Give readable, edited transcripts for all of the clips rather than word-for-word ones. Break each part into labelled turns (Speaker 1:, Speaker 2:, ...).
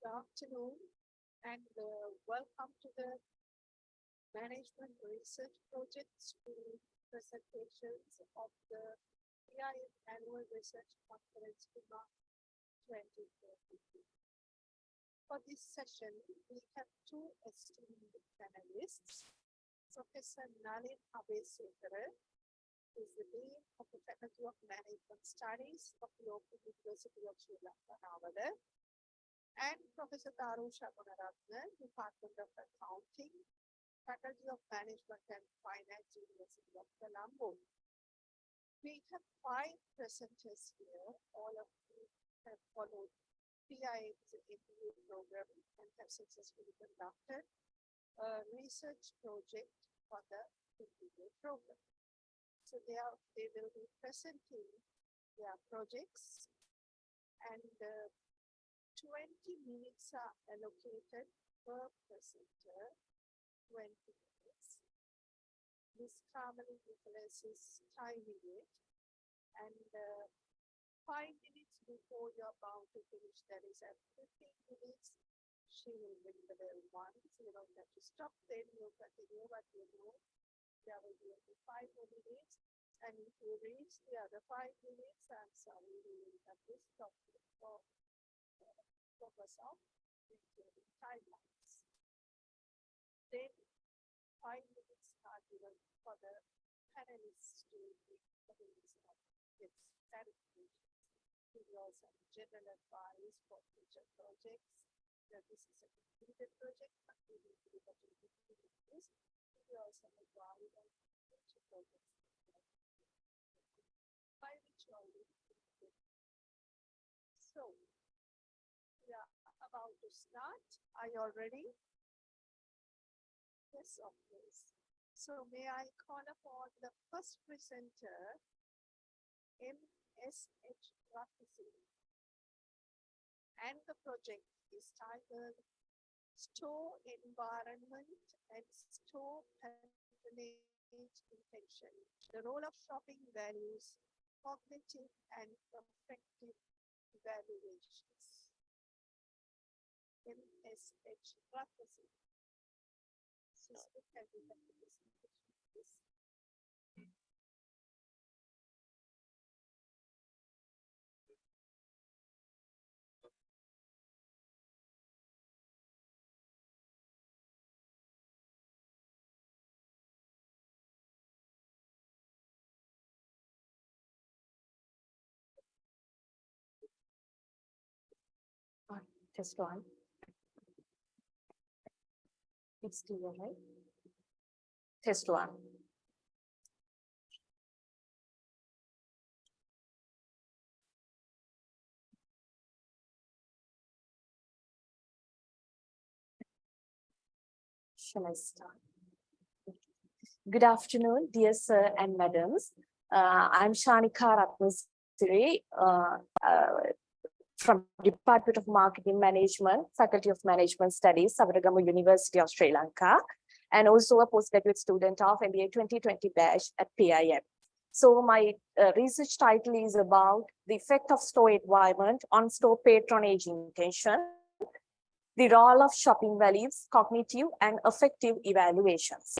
Speaker 1: Good afternoon and welcome to the Management Research Project School presentations of the PIM Annual Research Conference PIMARC 2022. For this session, we have two esteemed panelists, Professor Nalin Abesekara, who is the Dean of the Faculty of Management Studies of the Open University of Sri Lanka, Navada, and Professor Tarusha Gunaratne, Department of Accounting, Faculty of Management and Finance, University of Colombo. We have 5 presenters here, all of whom have followed PIM's MBA program and have successfully conducted a research project for the MBA program. So they will be presenting their projects, and 20 minutes are allocated per presenter, 20 minutes. Ms. Kamali Nicholas is timing it, and 5 minutes before you're bound to finish, that is at 15 minutes, she will ring the bell once. You don't have to stop, then you'll continue, but you know there will be only 5 more minutes. And if you reach the other 5 minutes, I'm sorry, we will have to stop for focus on maintaining timelines. Then 5 minutes are given for the panelists to give its clarifications. We will also have general advice for future projects. This is a completed project, but we will be able to continue this. We will also have advice on future projects. By which you already completed. So, we are about to start. Are you all ready? Yes, of course. So may I call upon the first presenter, MSH Rafisi, and the project is titled Store Environment and Store Patronage Intention, the role of shopping values, cognitive and affective evaluations. MSH Rafisi. Sister, can you have the presentation, please?
Speaker 2: Test 1. It's clear, right? Test 1. Shall I start? Good afternoon, dear sir and madams. I'm Shanika Ratnasiri, from Department of Marketing Management, Faculty of Management Studies, Savaragama University of Sri Lanka, and also a postgraduate student of MBA 2020 batch at PIM. So my research title is about the effect of store environment on store patronage intention, the role of shopping values, cognitive and affective evaluations.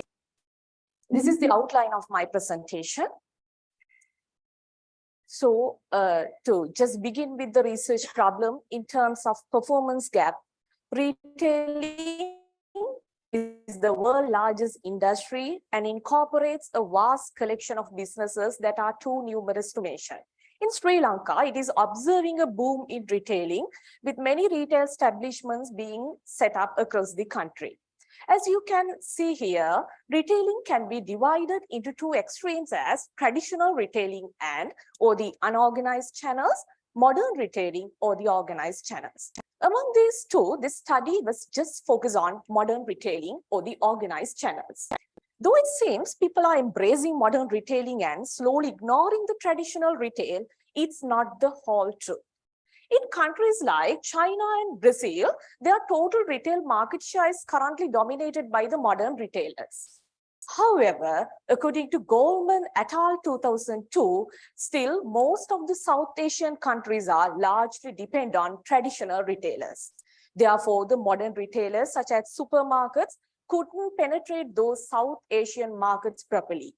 Speaker 2: This is the outline of my presentation. So to just begin with the research problem in terms of performance gap, retailing is the world's largest industry and incorporates a vast collection of businesses that are too numerous to mention. In Sri Lanka, it is observing a boom in retailing, with many retail establishments being set up across the country. As you can see here, retailing can be divided into 2 extremes as traditional retailing or the unorganized channels, modern retailing or the organized channels. Among these 2, this study was just focused on modern retailing or the organized channels. Though it seems people are embracing modern retailing and slowly ignoring the traditional retail, it's not the whole truth. In countries like China and Brazil, their total retail market share is currently dominated by the modern retailers. However, according to Goldman et al. 2002, still most of the South Asian countries are largely dependent on traditional retailers. Therefore, the modern retailers such as supermarkets couldn't penetrate those South Asian markets properly.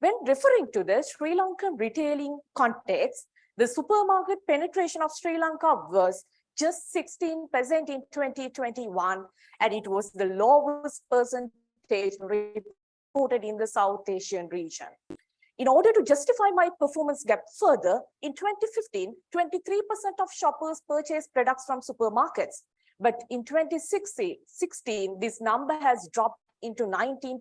Speaker 2: When referring to the Sri Lankan retailing context, the supermarket penetration of Sri Lanka was just 16% in 2021, and it was the lowest percentage reported in the South Asian region. In order to justify my performance gap further, in 2015, 23% of shoppers purchased products from supermarkets. But in 2016, this number has dropped into 19%.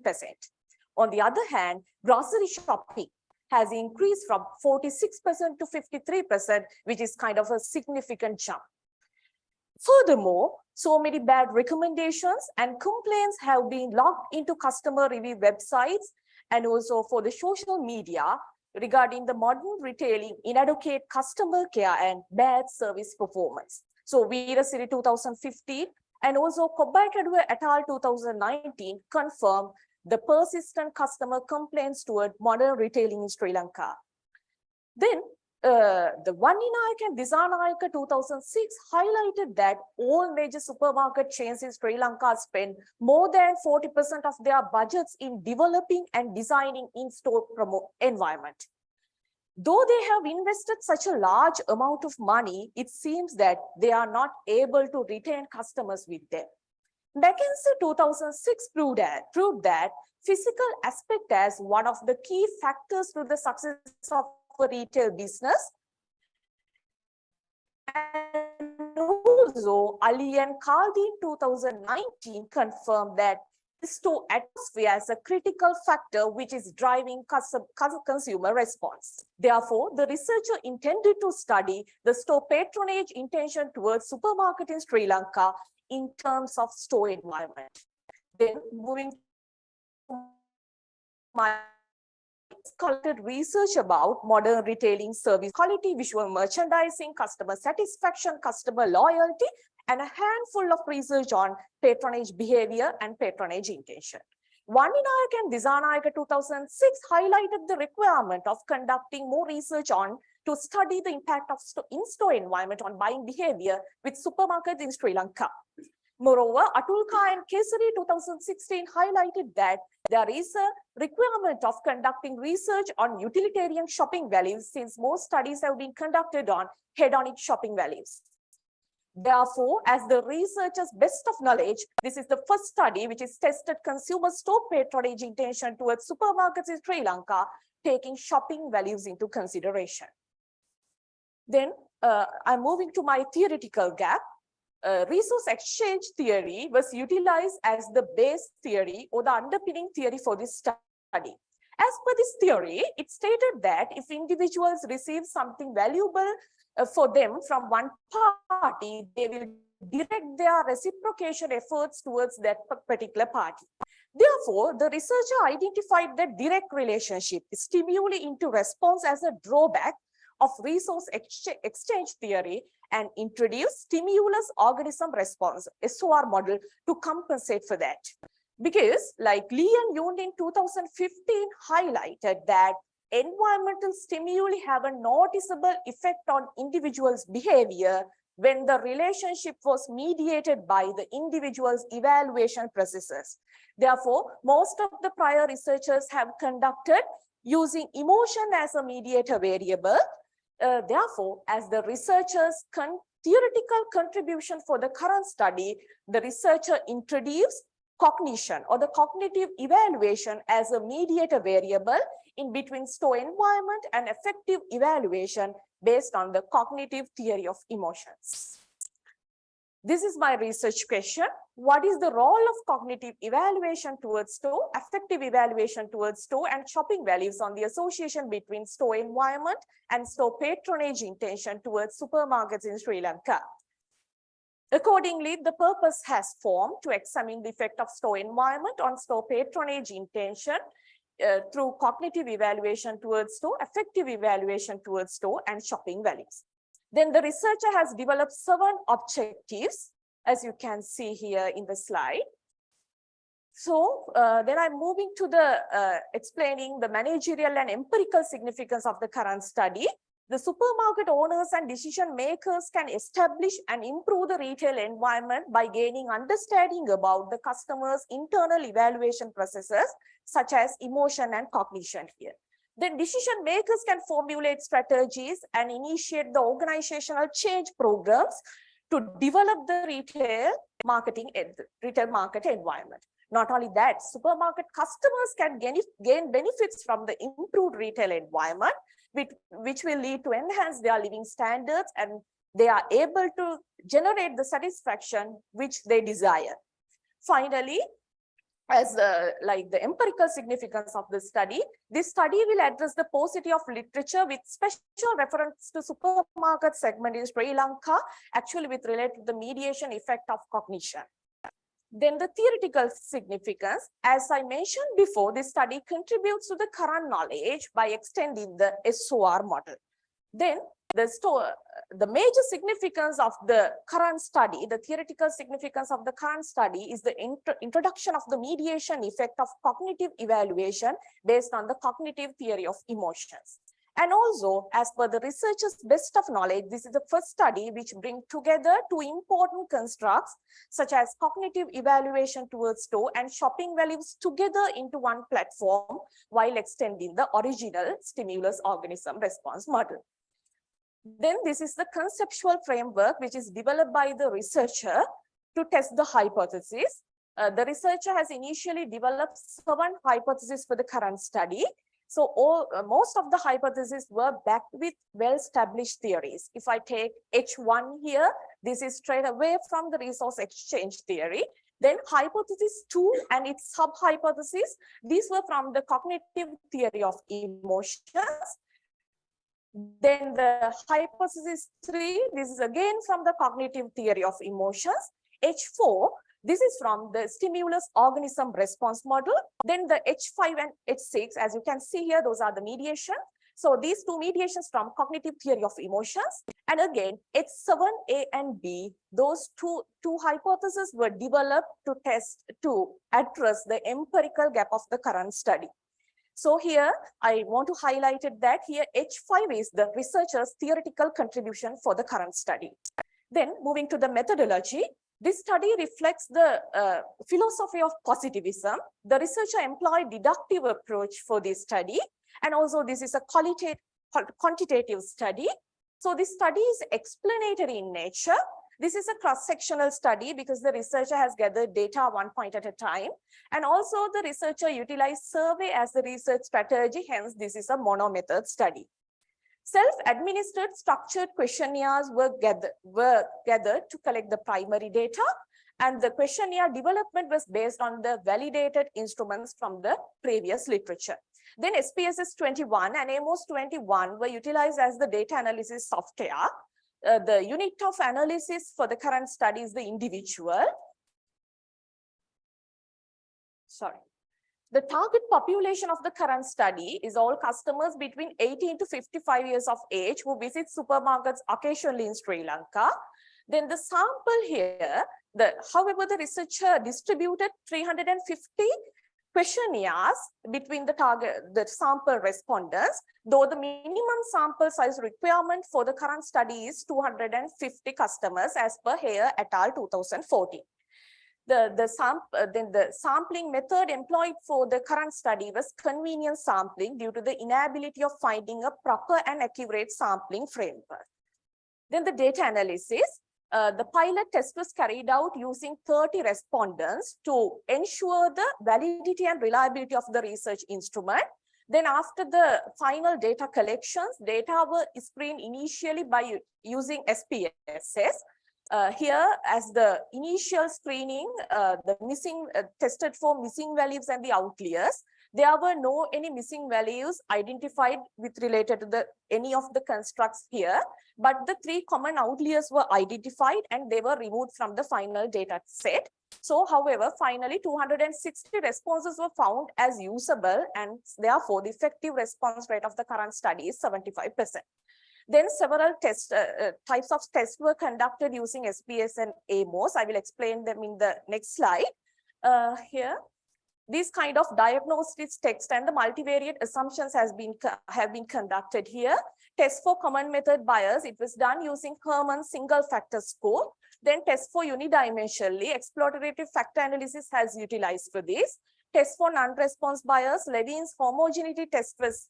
Speaker 2: On the other hand, grocery shopping has increased from 46% to 53%, which is kind of a significant jump. Furthermore, so many bad recommendations and complaints have been logged into customer review websites and also for the social media regarding the modern retailing, inadequate customer care and bad service performance. So Veera City 2015 and also Kobaikadua et al. 2019 confirmed the persistent customer complaints toward modern retailing in Sri Lanka. Then the Vanninayaka and Disanayaka 2006 highlighted that all major supermarket chains in Sri Lanka spend more than 40% of their budgets in developing and designing in-store environment. Though they have invested such a large amount of money, it seems that they are not able to retain customers with them. McKinsey 2006 proved that physical aspect as one of the key factors to the success of a retail business. And also, Ali and Kaldi in 2019 confirmed that the store atmosphere as a critical factor which is driving consumer response. Therefore, the researcher intended to study the store patronage intention towards supermarket in Sri Lanka in terms of store environment. Then moving to my conducted research about modern retailing service quality, visual merchandising, customer satisfaction, customer loyalty, and a handful of research on patronage behavior and patronage intention. Vanninayaka and Disanayaka 2006 highlighted the requirement of conducting more research on to study the impact of in-store environment on buying behavior with supermarkets in Sri Lanka. Moreover, Atulka and Kesari 2016 highlighted that there is a requirement of conducting research on utilitarian shopping values since most studies have been conducted on hedonic shopping values. Therefore, as the researcher's best of knowledge, this is the first study which is tested consumer store patronage intention towards supermarkets in Sri Lanka, taking shopping values into consideration. Then I'm moving to my theoretical gap. Resource exchange theory was utilized as the base theory or the underpinning theory for this study. As per this theory, it stated that if individuals receive something valuable for them from one party, they will direct their reciprocation efforts towards that particular party. Therefore, the researcher identified that direct relationship, stimuli into response as a drawback of resource exchange theory and introduced stimulus organism response, SOR model, to compensate for that. Because like Lee and Yoon in 2015 highlighted that environmental stimuli have a noticeable effect on individuals' behavior when the relationship was mediated by the individual's evaluation processes. Therefore, most of the prior researchers have conducted using emotion as a mediator variable. Therefore, as the researcher's theoretical contribution for the current study, the researcher introduced cognition or the cognitive evaluation as a mediator variable in between store environment and effective evaluation based on the cognitive theory of emotions. This is my research question. What is the role of cognitive evaluation towards store, affective evaluation towards store and shopping values on the association between store environment and store patronage intention towards supermarkets in Sri Lanka? Accordingly, the purpose has formed to examine the effect of store environment on store patronage intention through cognitive evaluation towards store, affective evaluation towards store, and shopping values. Then the researcher has developed 7 objectives, as you can see here in the slide. So then I'm moving to the explaining the managerial and empirical significance of the current study. The supermarket owners and decision makers can establish and improve the retail environment by gaining understanding about the customer's internal evaluation processes, such as emotion and cognition here. Then decision makers can formulate strategies and initiate the organizational change programs to develop the retail market environment. Not only that, supermarket customers can gain benefits from the improved retail environment, which will lead to enhance their living standards, and they are able to generate the satisfaction which they desire. Finally, as the empirical significance of this study will address the paucity of literature with special reference to supermarket segment in Sri Lanka, actually with related to the mediation effect of cognition. Then the theoretical significance, as I mentioned before, this study contributes to the current knowledge by extending the SOR model. Then the major significance of the current study, the theoretical significance of the current study, is the introduction of the mediation effect of cognitive evaluation based on the cognitive theory of emotions. And also, as per the researchers' best of knowledge, this is the first study which brings together two important constructs, such as cognitive evaluation towards store and shopping values together into one platform while extending the original stimulus organism response model. Then this is the conceptual framework which is developed by the researcher to test the hypothesis. The researcher has initially developed 7 hypotheses for the current study. So most of the hypotheses were backed with well-established theories. If I take H1 here, this is straight away from the resource exchange theory. Then hypothesis 2 and its sub-hypotheses, these were from the cognitive theory of emotions. Then the hypothesis 3, this is again from the cognitive theory of emotions. H4, this is from the stimulus organism response model. Then the H5 and H6, as you can see here, those are the mediation. So these two mediations from cognitive theory of emotions. And again, H7A and B, those two hypotheses were developed to address the empirical gap of the current study. So here, I want to highlight it that here H5 is the researcher's theoretical contribution for the current study. Then moving to the methodology, this study reflects the philosophy of positivism. The researcher employed deductive approach for this study, and also this is a quantitative study. So this study is explanatory in nature. This is a cross-sectional study because the researcher has gathered data one point at a time. And also the researcher utilized survey as the research strategy. Hence, this is a mono-method study. Self-administered structured questionnaires were gathered to collect the primary data. And the questionnaire development was based on the validated instruments from the previous literature. Then SPSS 21 and AMOS 21 were utilized as the data analysis software. The unit of analysis for the current study is the individual. The target population of the current study is all customers between 18 to 55 years of age who visit supermarkets occasionally in Sri Lanka. Then the sample here, however, the researcher distributed 350 questionnaires between the sample respondents, though the minimum sample size requirement for the current study is 250 customers as per Hare et al. 2014. The sampling method employed for the current study was convenience sampling due to the inability of finding a proper and accurate sampling framework. Then the data analysis. The pilot test was carried out using 30 respondents to ensure the validity and reliability of the research instrument. Then after the final data collections, data were screened initially by using SPSS. Here, as the initial screening, tested for missing values and the outliers. There were any missing values identified with related to any of the constructs here, but the 3 common outliers were identified and they were removed from the final data set. So, however, finally 260 responses were found as usable, and therefore the effective response rate of the current study is 75%. Then several types of tests were conducted using SPS and AMOS. I will explain them in the next slide. Here, these kind of diagnostics text and the multivariate assumptions have been conducted here. Test for common method buyers, it was done using Herman's single factor score. Then test for unidimensionally, explorative factor analysis has utilized for this. Test for non-response buyers, Levin's homogeneity test was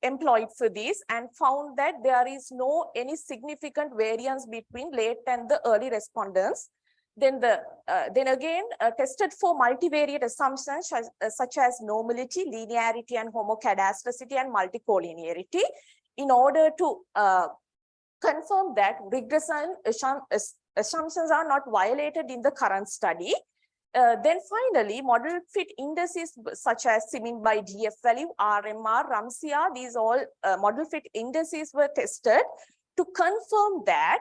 Speaker 2: employed for this and found that there is no any significant variance between late and the early respondents. Then tested for multivariate assumptions such as normality, linearity, and homocadastricity and multicollinearity in order to confirm that regression assumptions are not violated in the current study. Then finally, model fit indices such as Simin by DF value, RMR, RAMSIA, these all model fit indices were tested to confirm that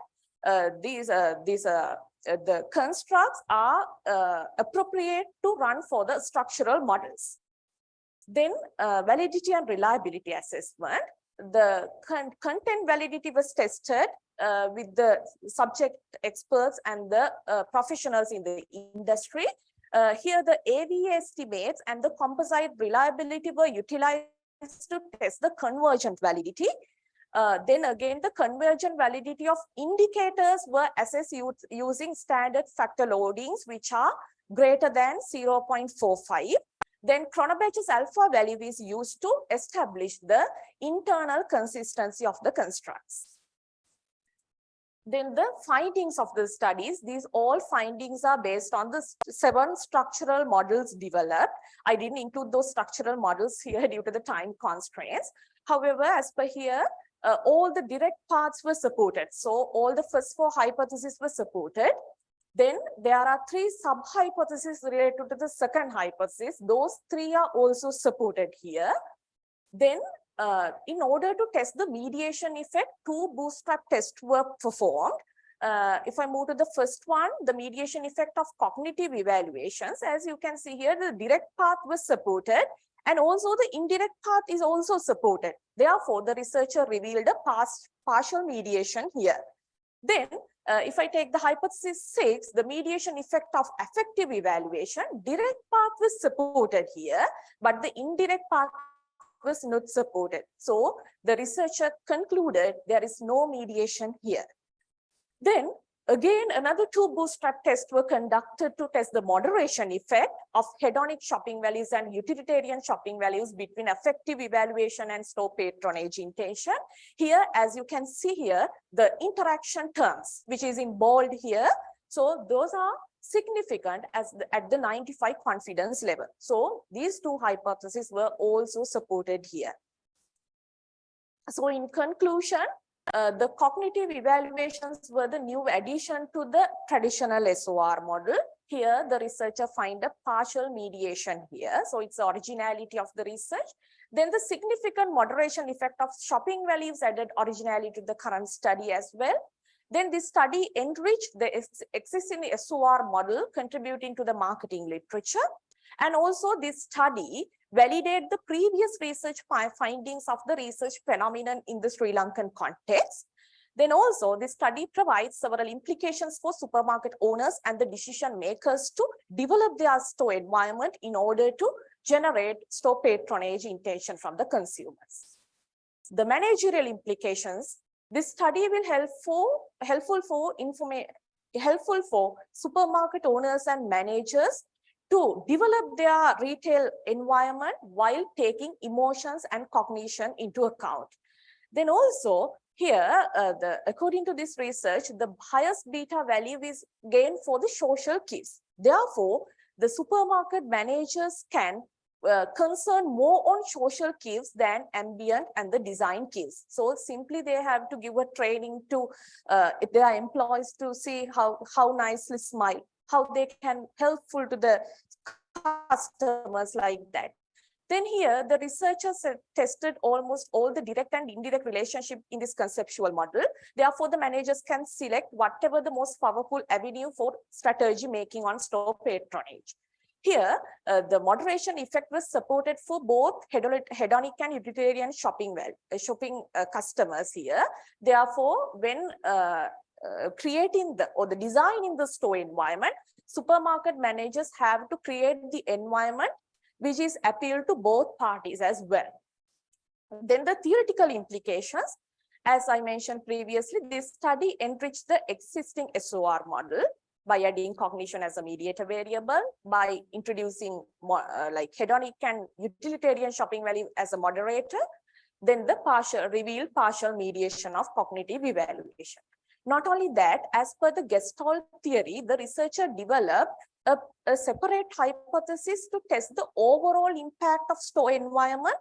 Speaker 2: the constructs are appropriate to run for the structural models. Then validity and reliability assessment. The content validity was tested with the subject experts and the professionals in the industry. Here the AVA estimates and the composite reliability were utilized to test the convergent validity. Then again, the convergent validity of indicators were assessed using standard factor loadings, which are greater than 0.45. Then Chronobatch's alpha value is used to establish the internal consistency of the constructs. Then the findings of the studies, these all findings are based on the 7 structural models developed. I didn't include those structural models here due to the time constraints. However, as per here, all the direct paths were supported. So all the first 4 hypotheses were supported. Then there are 3 sub-hypotheses related to the second hypothesis. Those 3 are also supported here. Then in order to test the mediation effect, 2 bootstrap tests were performed. If I move to the first one, the mediation effect of cognitive evaluations, as you can see here, the direct path was supported and also the indirect path is also supported. Therefore, the researcher revealed a partial mediation here. Then, if I take the hypothesis 6, the mediation effect of affective evaluation, direct path was supported here, but the indirect path was not supported. So, the researcher concluded there is no mediation here. Then, again, another 2 bootstrap tests were conducted to test the moderation effect of hedonic shopping values and utilitarian shopping values between affective evaluation and store patronage intention. Here, as you can see here, the interaction terms, which is in bold here. So those are significant at the 95 confidence level. So these 2 hypotheses were also supported here. So in conclusion, the cognitive evaluations were the new addition to the traditional SOR model. Here, the researcher find a partial mediation here. So it's the originality of the research. Then the significant moderation effect of shopping values added originality to the current study as well. Then this study enriched the existing SOR model, contributing to the marketing literature. And also this study validated the previous research findings of the research phenomenon in the Sri Lankan context. Then also this study provides several implications for supermarket owners and the decision makers to develop their store environment in order to generate store patronage intention from the consumers. The managerial implications, this study will helpful for supermarket owners and managers to develop their retail environment while taking emotions and cognition into account. Then also here, according to this research, the highest beta value is gained for the social cues. Therefore, the supermarket managers can concern more on social cues than ambient and the design cues. So simply they have to give a training to their employees to see how nicely smile, how they can helpful to the customers like that. Then here, the researchers tested almost all the direct and indirect relationship in this conceptual model. Therefore, the managers can select whatever the most powerful avenue for strategy making on store patronage. Here, the moderation effect was supported for both hedonic and utilitarian shopping customers here. Therefore, when creating the designing the store environment, supermarket managers have to create the environment which is appeal to both parties as well. Then the theoretical implications, as I mentioned previously, this study enriched the existing SOR model by adding cognition as a mediator variable, by introducing like hedonic and utilitarian shopping value as a moderator, then the revealed partial mediation of cognitive evaluation. Not only that, as per the Gestalt theory, the researcher developed a separate hypothesis to test the overall impact of store environment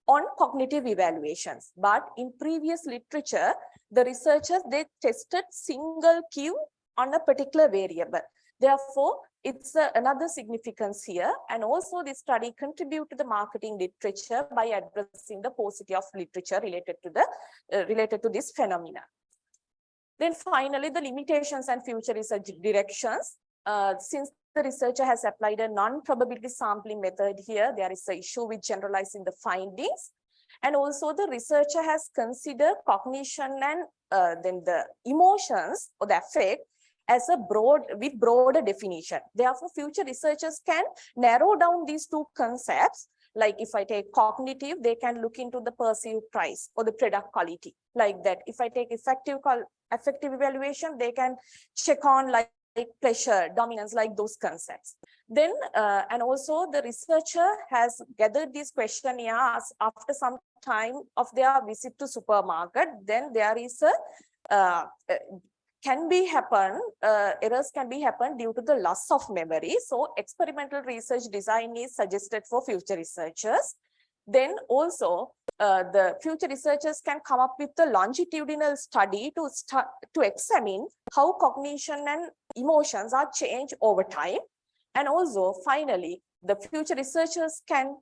Speaker 2: on cognitive evaluations. But in previous literature, the researchers, they tested single Q on a particular variable. Therefore, it's another significance here. And also this study contributed to the marketing literature by addressing the paucity of literature related to this phenomena. Then finally, the limitations and future research directions. Since the researcher has applied a non-probability sampling method here, there is an issue with generalizing the findings. And also the researcher has considered cognition and then the emotions or the affect as a broader definition. Therefore, future researchers can narrow down these two concepts. Like if I take cognitive, they can look into the perceived price or the product quality, like that. If I take affective evaluation, they can check on like pleasure, dominance, like those concepts. Then, and also the researcher has gathered these questionnaires after some time of their visit to supermarket. Then there is a errors can be happen due to the loss of memory. So experimental research design is suggested for future researchers. Then also the future researchers can come up with a longitudinal study to examine how cognition and emotions are changed over time. And also finally, the future researchers can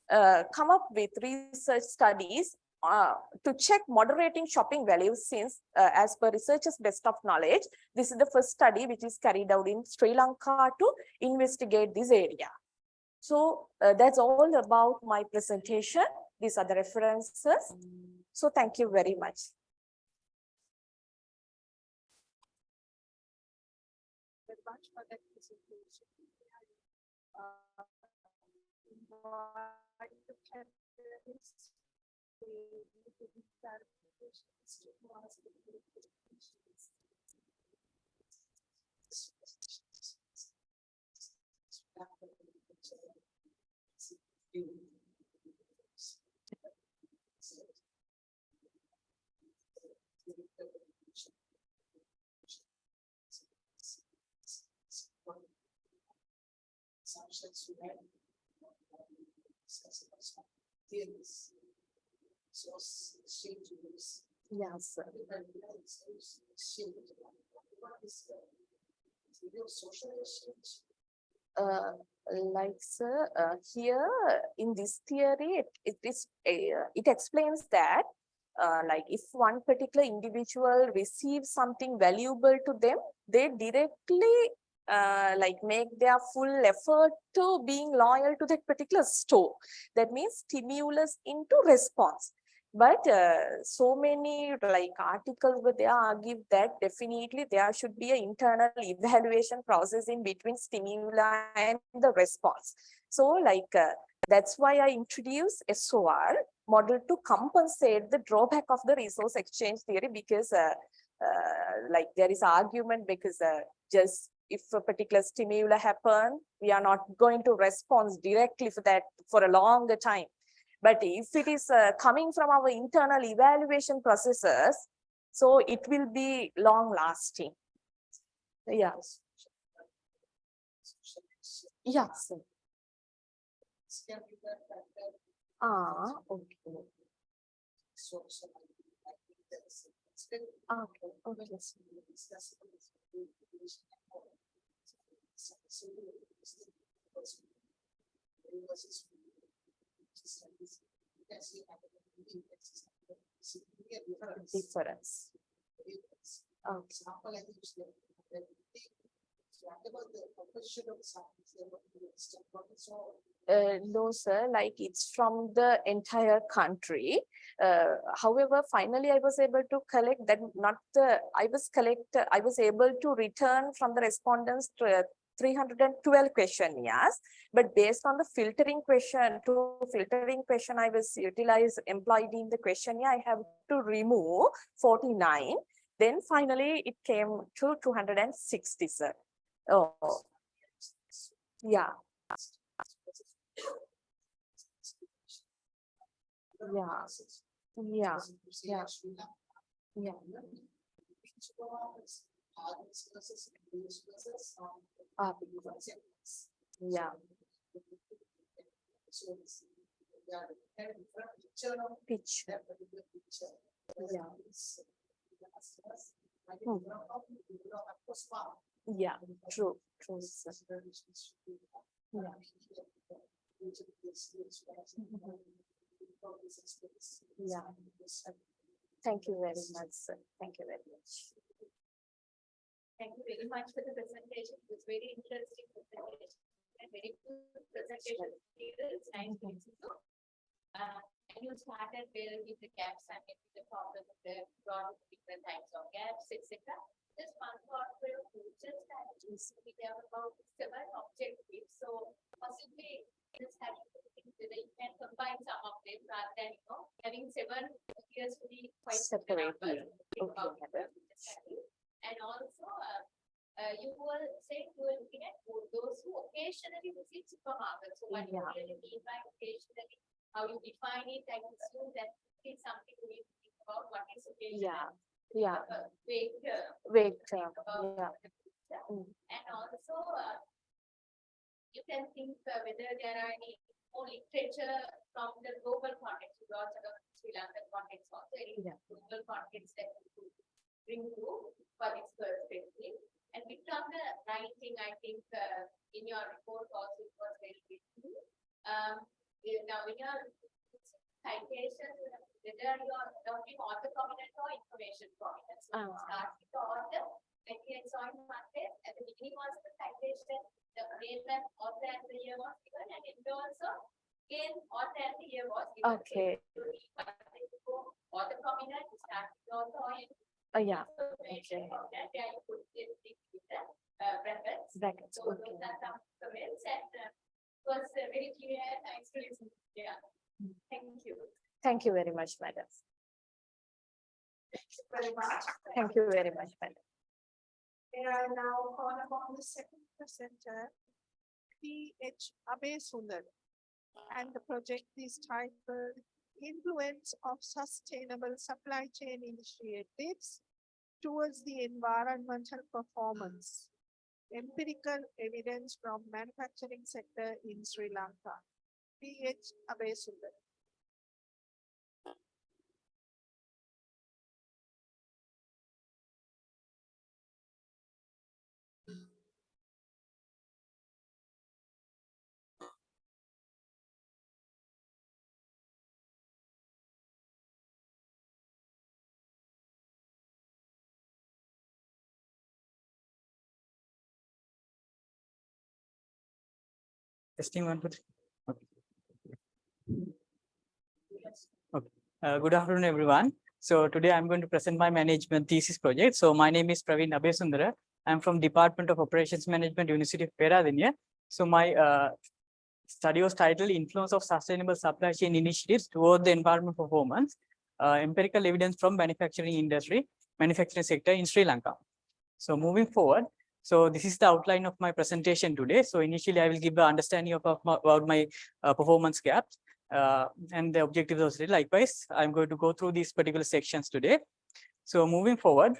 Speaker 2: come up with research studies to check moderating shopping values, since as per researchers' best of knowledge, this is the first study which is carried out in Sri Lanka to investigate this area. So that's all about my presentation. These are the references. So thank you very much.
Speaker 1: Very much for that presentation. Invite the panelists to give clarifications to ask the questions.
Speaker 2: Yes, sir. Like sir, here in this theory, it explains that like if one particular individual receives something valuable to them, they directly like make their full effort to being loyal to that particular store. That means stimulus into response. But so many like articles where they argue that definitely there should be an internal evaluation process in between stimuli and the response. So like that's why I introduced SOR model to compensate the drawback of the resource exchange theory, because like there is argument because just if a particular stimuli happen, we are not going to respond directly for that for a longer time. But if it is coming from our internal evaluation processes, so it will be long lasting. Yes. Yes. Okay. Okay. Difference. No, sir, like it's from the entire country. However, finally, I was able to collect that, I was able to return from the respondents to 312 questionnaires, but based on the filtering question, I was utilized employed in the questionnaire, I have to remove 49. Then finally it came to 260, sir. Oh, yeah. Yeah. Yeah. Yeah. Yeah. Yeah. Pitch. Yeah. Yeah. True. True. Sir. Yeah. Yeah. Thank you very much, sir. Thank you very much.
Speaker 1: Thank you very much for the presentation. It was very interesting presentation and very good presentation materials. And you started where with the gaps and the problem of the different types of gaps, etc. Just one thought for your future strategies. We have about 7 objectives. So possibly this having you can combine some of them rather than having 7 years to be quite
Speaker 2: Separately.
Speaker 1: Okay. And also, you will say you are looking at those who occasionally visit supermarkets. So what you really mean by occasionally, how you define it, I assume that is something we think about what is occasional.
Speaker 2: Yeah.
Speaker 1: Vague.
Speaker 2: Yeah.
Speaker 1: And also, you can think whether there are any more literature from the global context, because of Sri Lankan context also, any global context that you could bring to for this perspective. And from the writing, I think in your report also it was very written. Now in your citation, whether you are talking author prominent or information prominent. So start with the author, when you saw in market, at the beginning was the citation, the name and author and the year was given, and it also again author and the year was given.
Speaker 2: Okay.
Speaker 1: So, author prominent, start with the author.
Speaker 2: Yeah.
Speaker 1: Okay. Yeah, you put it with the brackets.
Speaker 2: Brackets.
Speaker 1: So those are some comments, and was very clear and nice to listen. Yeah. Thank you.
Speaker 2: Thank you very much, madam.
Speaker 1: Thank you very much.
Speaker 2: Thank you very much, madam.
Speaker 1: We are now call upon the second presenter, P.H. Abe Sundar, and the project is titled Influence of Sustainable Supply Chain Initiatives Towards the Environmental Performance. Empirical Evidence from Manufacturing Sector in Sri Lanka. P.H. Abe Sundar.
Speaker 3: Testing 1, 2, 3. Okay. Good afternoon, everyone. So today I'm going to present my management thesis project. So my name is Praveen Abesundara. I'm from Department of Operations Management, University of Peradeniya. So my study was titled Influence of Sustainable Supply Chain Initiatives Toward the Environment Performance, Empirical Evidence from Manufacturing Sector in Sri Lanka. So moving forward, so this is the outline of my presentation today. So initially I will give the understanding about my performance gaps and the objectives of it. Likewise, I'm going to go through these particular sections today. So moving forward,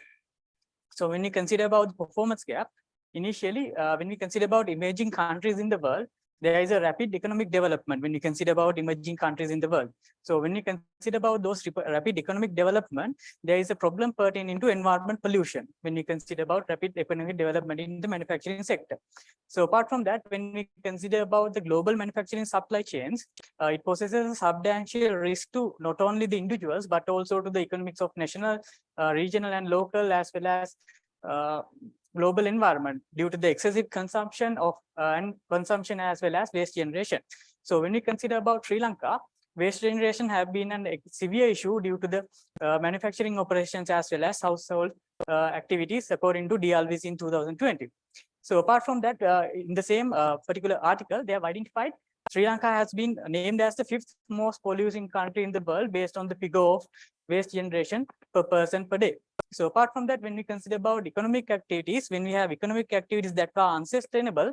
Speaker 3: so when we consider about the performance gap, initially when we consider about emerging countries in the world, there is a rapid economic development when we consider about emerging countries in the world. So when we consider about those rapid economic development, there is a problem pertaining to environment pollution when we consider about rapid economic development in the manufacturing sector. So apart from that, when we consider about the global manufacturing supply chains, it possesses a substantial risk to not only the individuals, but also to the economics of national, regional and local, as well as global environment due to the excessive consumption of and consumption as well as waste generation. So when we consider about Sri Lanka, waste generation have been a severe issue due to the manufacturing operations as well as household activities according to DLVs in 2020. So apart from that, in the same particular article, they have identified Sri Lanka has been named as the 5th most polluting country in the world based on the figure of waste generation per person per day. So apart from that, when we consider about economic activities, when we have economic activities that are unsustainable,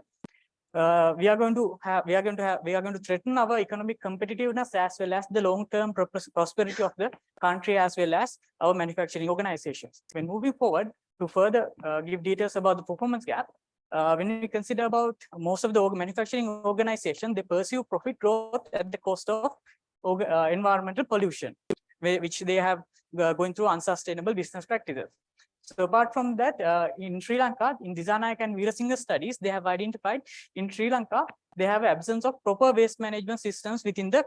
Speaker 3: we are going to threaten our economic competitiveness as well as the long-term prosperity of the country as well as our manufacturing organizations. When moving forward to further give details about the performance gap, when we consider about most of the manufacturing organization, they pursue profit growth at the cost of environmental pollution, which they have going through unsustainable business practices. So apart from that, in Sri Lanka, in Disanayak and Veerasinghe studies, they have identified in Sri Lanka, they have absence of proper waste management systems within the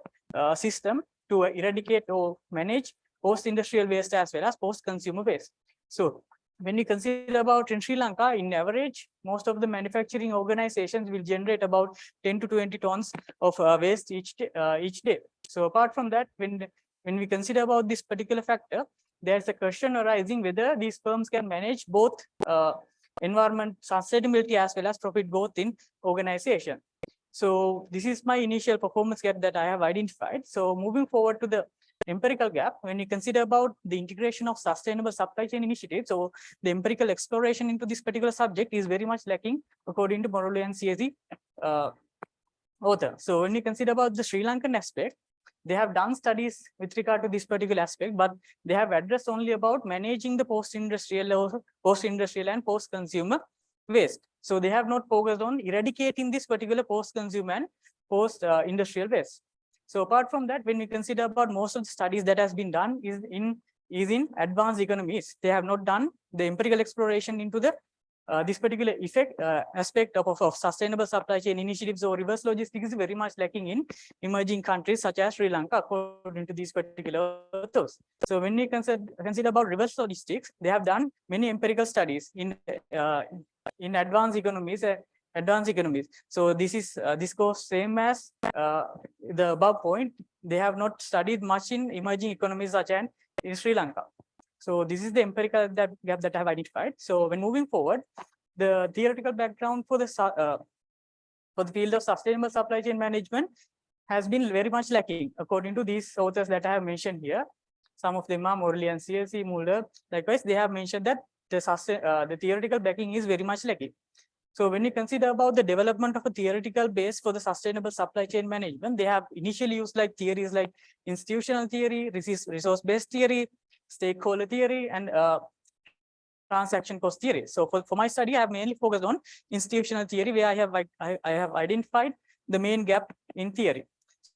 Speaker 3: system to eradicate or manage post-industrial waste as well as post-consumer waste. So when we consider about in Sri Lanka, in average, most of the manufacturing organizations will generate about 10 to 20 tons of waste each day. So apart from that, when we consider about this particular factor, there's a question arising whether these firms can manage both environment sustainability as well as profit growth in organization. So this is my initial performance gap that I have identified. So moving forward to the empirical gap, when you consider about the integration of sustainable supply chain initiatives, so the empirical exploration into this particular subject is very much lacking according to Morley and CSE author. So when you consider about the Sri Lankan aspect, they have done studies with regard to this particular aspect, but they have addressed only about managing the post-industrial and post-consumer waste. So they have not focused on eradicating this particular post-consumer and post-industrial waste. So apart from that, when we consider about most of the studies that has been done is in advanced economies, they have not done the empirical exploration into the this particular aspect of sustainable supply chain initiatives or reverse logistics is very much lacking in emerging countries such as Sri Lanka, according to these particular authors. So when we consider about reverse logistics, they have done many empirical studies in advanced economies. So this goes same as the above point. They have not studied much in emerging economies such as in Sri Lanka. So this is the empirical gap that I have identified. So when moving forward, the theoretical background for the field of sustainable supply chain management has been very much lacking, according to these authors that I have mentioned here. Some of them are Morley and CSE, Mulder. Likewise, they have mentioned that the theoretical backing is very much lacking. So when we consider about the development of a theoretical base for the sustainable supply chain management, they have initially used like theories like institutional theory, resource-based theory, stakeholder theory, and transaction cost theory. So for my study, I have mainly focused on institutional theory, where I have identified the main gap in theory.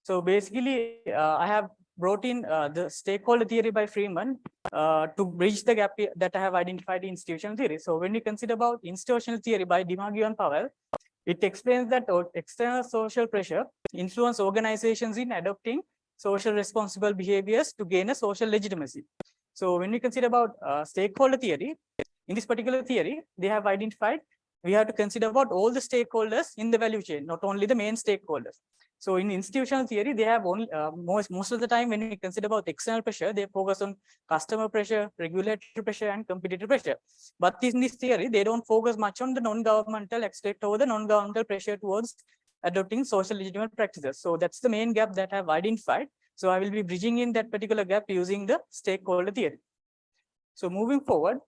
Speaker 3: So basically, I have brought in the stakeholder theory by Freeman to bridge the gap that I have identified in institutional theory. So when we consider about institutional theory by DiMaggio and Powell, it explains that external social pressure influence organizations in adopting social responsible behaviors to gain a social legitimacy. So when we consider about stakeholder theory, in this particular theory, they have identified we have to consider about all the stakeholders in the value chain, not only the main stakeholders. So in institutional theory, they have only most of the time when we consider about external pressure, they focus on customer pressure, regulatory pressure, and competitive pressure. But in this theory, they don't focus much on the non-governmental aspect or the non-governmental pressure towards adopting social legitimate practices. So that's the main gap that I have identified. So I will be bridging in that particular gap using the stakeholder theory. So moving forward,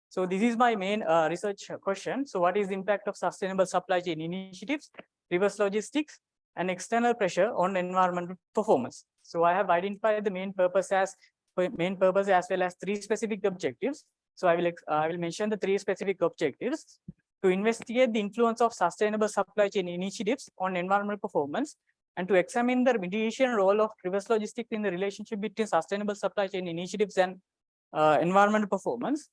Speaker 3: so this is my main research question. So what is the impact of sustainable supply chain initiatives, reverse logistics, and external pressure on environmental performance? So I have identified the main purpose as well as 3 specific objectives. So I will mention the 3 specific objectives: to investigate the influence of sustainable supply chain initiatives on environmental performance, and to examine the mediation role of reverse logistics in the relationship between sustainable supply chain initiatives and environmental performance,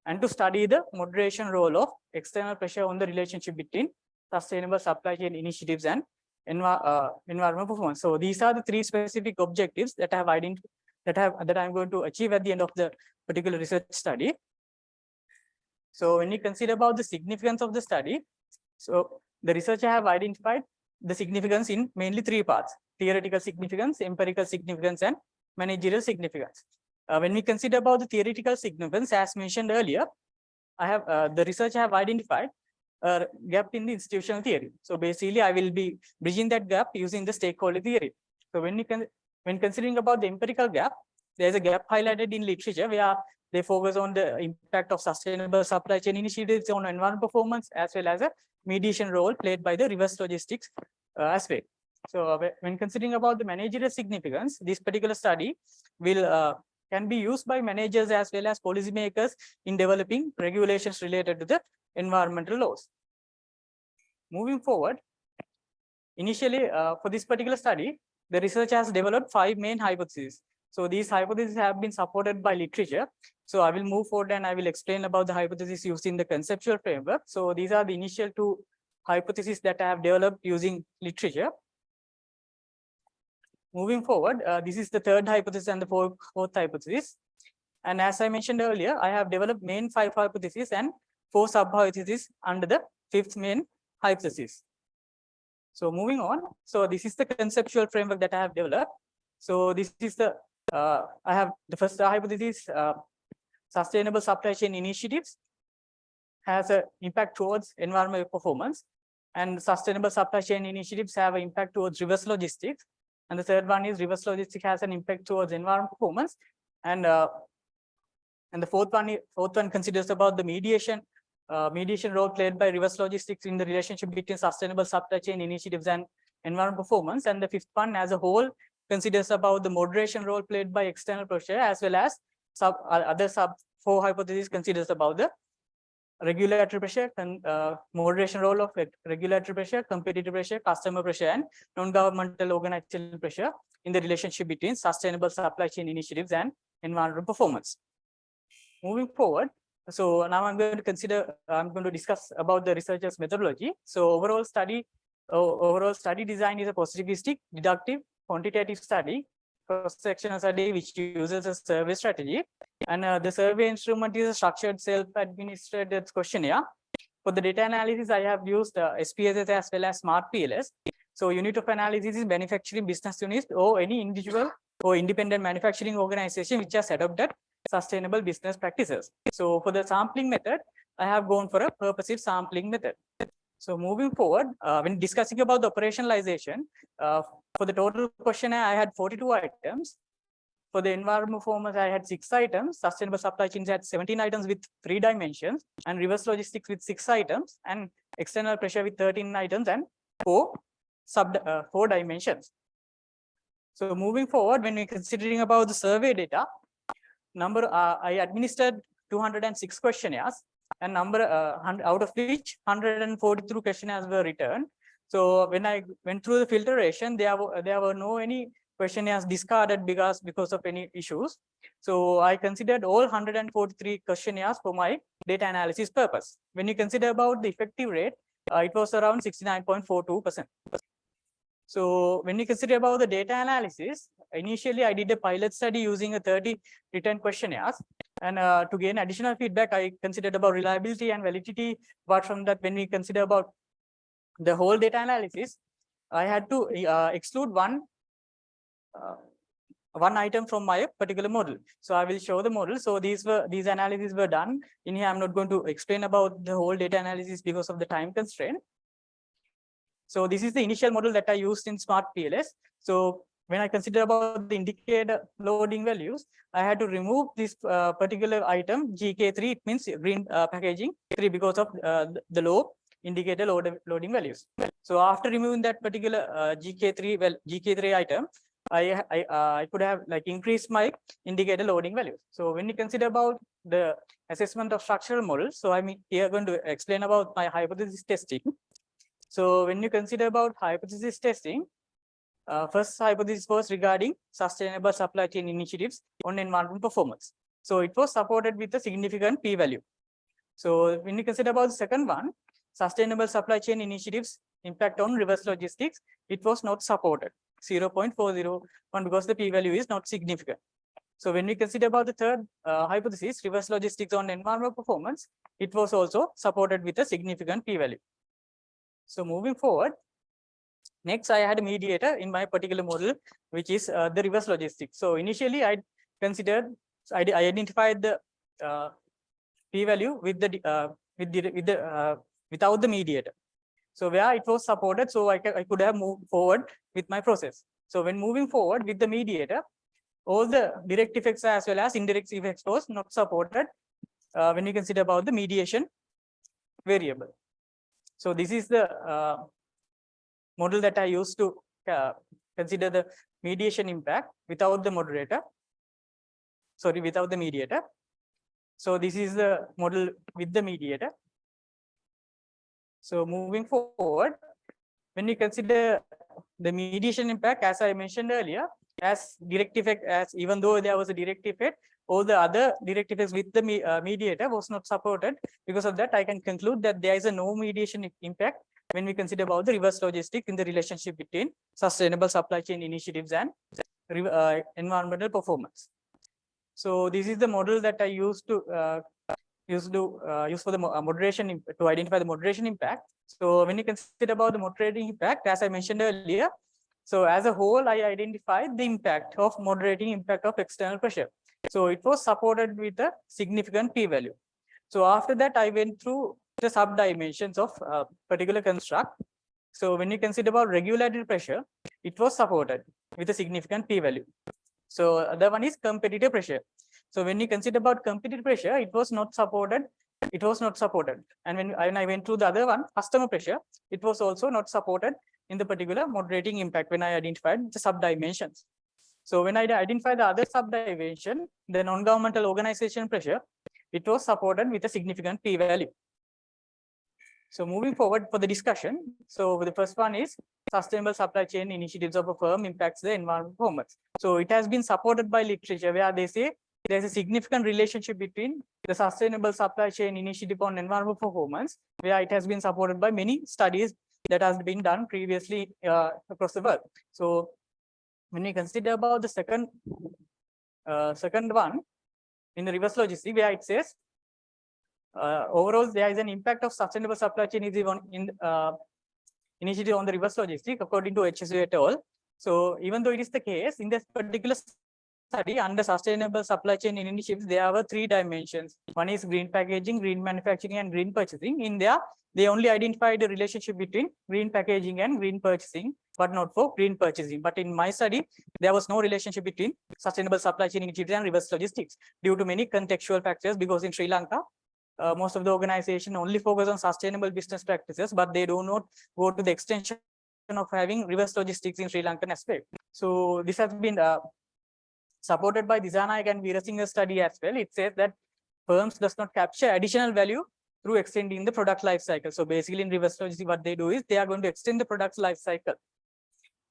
Speaker 3: and to study the moderation role of external pressure on the relationship between sustainable supply chain initiatives and environmental performance. So these are the 3 specific objectives that I have identified that I'm going to achieve at the end of the particular research study. So when you consider about the significance of the study, so the researcher have identified the significance in mainly 3 parts: theoretical significance, empirical significance, and managerial significance. When we consider about the theoretical significance, as mentioned earlier, the research I have identified a gap in the institutional theory. So basically, I will be bridging that gap using the stakeholder theory. So when considering about the empirical gap, there's a gap highlighted in literature where they focus on the impact of sustainable supply chain initiatives on environmental performance, as well as a mediation role played by the reverse logistics aspect. So when considering about the managerial significance, this particular study will can be used by managers as well as policymakers in developing regulations related to the environmental laws. Moving forward, initially for this particular study, the research has developed 5 main hypotheses. So these hypotheses have been supported by literature. So I will move forward and I will explain about the hypotheses used in the conceptual framework. So these are the initial 2 hypotheses that I have developed using literature. Moving forward, this is the 3rd hypothesis and the 4th hypothesis. And as I mentioned earlier, I have developed main 5 hypotheses and 4 sub-hypotheses under the 5th main hypothesis. So moving on, so this is the conceptual framework that I have developed. So this is the, I have the first hypothesis, sustainable supply chain initiatives has an impact towards environmental performance, and sustainable supply chain initiatives have an impact towards reverse logistics. And the third one is reverse logistics has an impact towards environmental performance. And the fourth one considers about the mediation role played by reverse logistics in the relationship between sustainable supply chain initiatives and environmental performance. And the 5th one as a whole considers about the moderation role played by external pressure, as well as other sub 4 hypotheses considers about the regulatory pressure, moderation role of regulatory pressure, competitive pressure, customer pressure, and non-governmental organizational pressure in the relationship between sustainable supply chain initiatives and environmental performance. Moving forward, so now I'm going to discuss about the researcher's methodology. So overall study design is a positivistic, deductive, quantitative study, cross-sectional study which uses a survey strategy. And the survey instrument is a structured self-administered questionnaire. For the data analysis, I have used SPSS as well as Smart PLS. So unit of analysis is manufacturing business unit or any individual or independent manufacturing organization which has adopted sustainable business practices. So for the sampling method, I have gone for a purposive sampling method. So moving forward, when discussing about the operationalization, for the total questionnaire, I had 42 items. For the environmental performance, I had 6 items. Sustainable supply chains had 17 items with 3 dimensions, and reverse logistics with 6 items, and external pressure with 13 items and 4 dimensions. So moving forward, when we're considering about the survey data, I administered 206 questionnaires, and out of which 143 questionnaires were returned. So when I went through the filtration, there were no any questionnaires discarded because of any issues. So I considered all 143 questionnaires for my data analysis purpose. When you consider about the effective rate, it was around 69.42%. So when you consider about the data analysis, initially I did a pilot study using a 30 written questionnaires. And to gain additional feedback, I considered about reliability and validity. Apart from that, when we consider about the whole data analysis, I had to exclude one item from my particular model. So I will show the model. So these analyses were done. In here, I'm not going to explain about the whole data analysis because of the time constraint. So this is the initial model that I used in Smart PLS. So when I consider about the indicator loading values, I had to remove this particular item GK3. It means green packaging 3 because of the low indicator loading values. So after removing that particular GK3 item, I could have like increased my indicator loading values. So when you consider about the assessment of structural models, so I'm here going to explain about my hypothesis testing. So when you consider about hypothesis testing, first hypothesis was regarding sustainable supply chain initiatives on environmental performance. So it was supported with a significant p-value. So when you consider about the second one, sustainable supply chain initiatives impact on reverse logistics, it was not supported, 0.401, because the p-value is not significant. So when we consider about the third hypothesis, reverse logistics on environmental performance, it was also supported with a significant p-value. So moving forward, next I had a mediator in my particular model, which is the reverse logistics. So initially I identified the p-value without the mediator. So where it was supported, so I could have moved forward with my process. So when moving forward with the mediator, all the direct effects as well as indirect effects was not supported when you consider about the mediation variable. So this is the model that I used to consider the mediation impact without the moderator. Sorry, without the mediator. So this is the model with the mediator. So moving forward, when you consider the mediation impact, as I mentioned earlier, as direct effect, as even though there was a direct effect, all the other direct effects with the mediator was not supported. Because of that, I can conclude that there is a no mediation impact when we consider about the reverse logistics in the relationship between sustainable supply chain initiatives and environmental performance. So this is the model that I used to use for the moderation to identify the moderation impact. So when you consider about the moderating impact, as I mentioned earlier, so as a whole, I identified the impact of moderating impact of external pressure. So it was supported with a significant p-value. So after that, I went through the sub dimensions of particular construct. So when you consider about regulatory pressure, it was supported with a significant p-value. So other one is competitive pressure. So when you consider about competitive pressure, it was not supported. It was not supported. And when I went through the other one, customer pressure, it was also not supported in the particular moderating impact when I identified the sub dimensions. So when I identify the other sub dimension, the non-governmental organization pressure, it was supported with a significant p-value. So moving forward for the discussion, so the first one is sustainable supply chain initiatives of a firm impacts the environmental performance. So it has been supported by literature where they say there's a significant relationship between the sustainable supply chain initiative on environmental performance, where it has been supported by many studies that has been done previously across the world. So when we consider about the second one in the reverse logistics, where it says overall there is an impact of sustainable supply chain is initiative on the reverse logistics according to HSU et al. So even though it is the case in this particular study under sustainable supply chain initiatives, there were 3 dimensions. One is green packaging, green manufacturing, and green purchasing. In there, they only identified a relationship between green packaging and green purchasing, but not for green purchasing. But in my study, there was no relationship between sustainable supply chain initiatives and reverse logistics due to many contextual factors, because in Sri Lanka, most of the organization only focus on sustainable business practices, but they do not go to the extension of having reverse logistics in Sri Lankan aspect. So this has been supported by Disanayak and Veerasinghe's study as well. It says that firms does not capture additional value through extending the product life cycle. So basically in reverse logistics, what they do is they are going to extend the product's life cycle.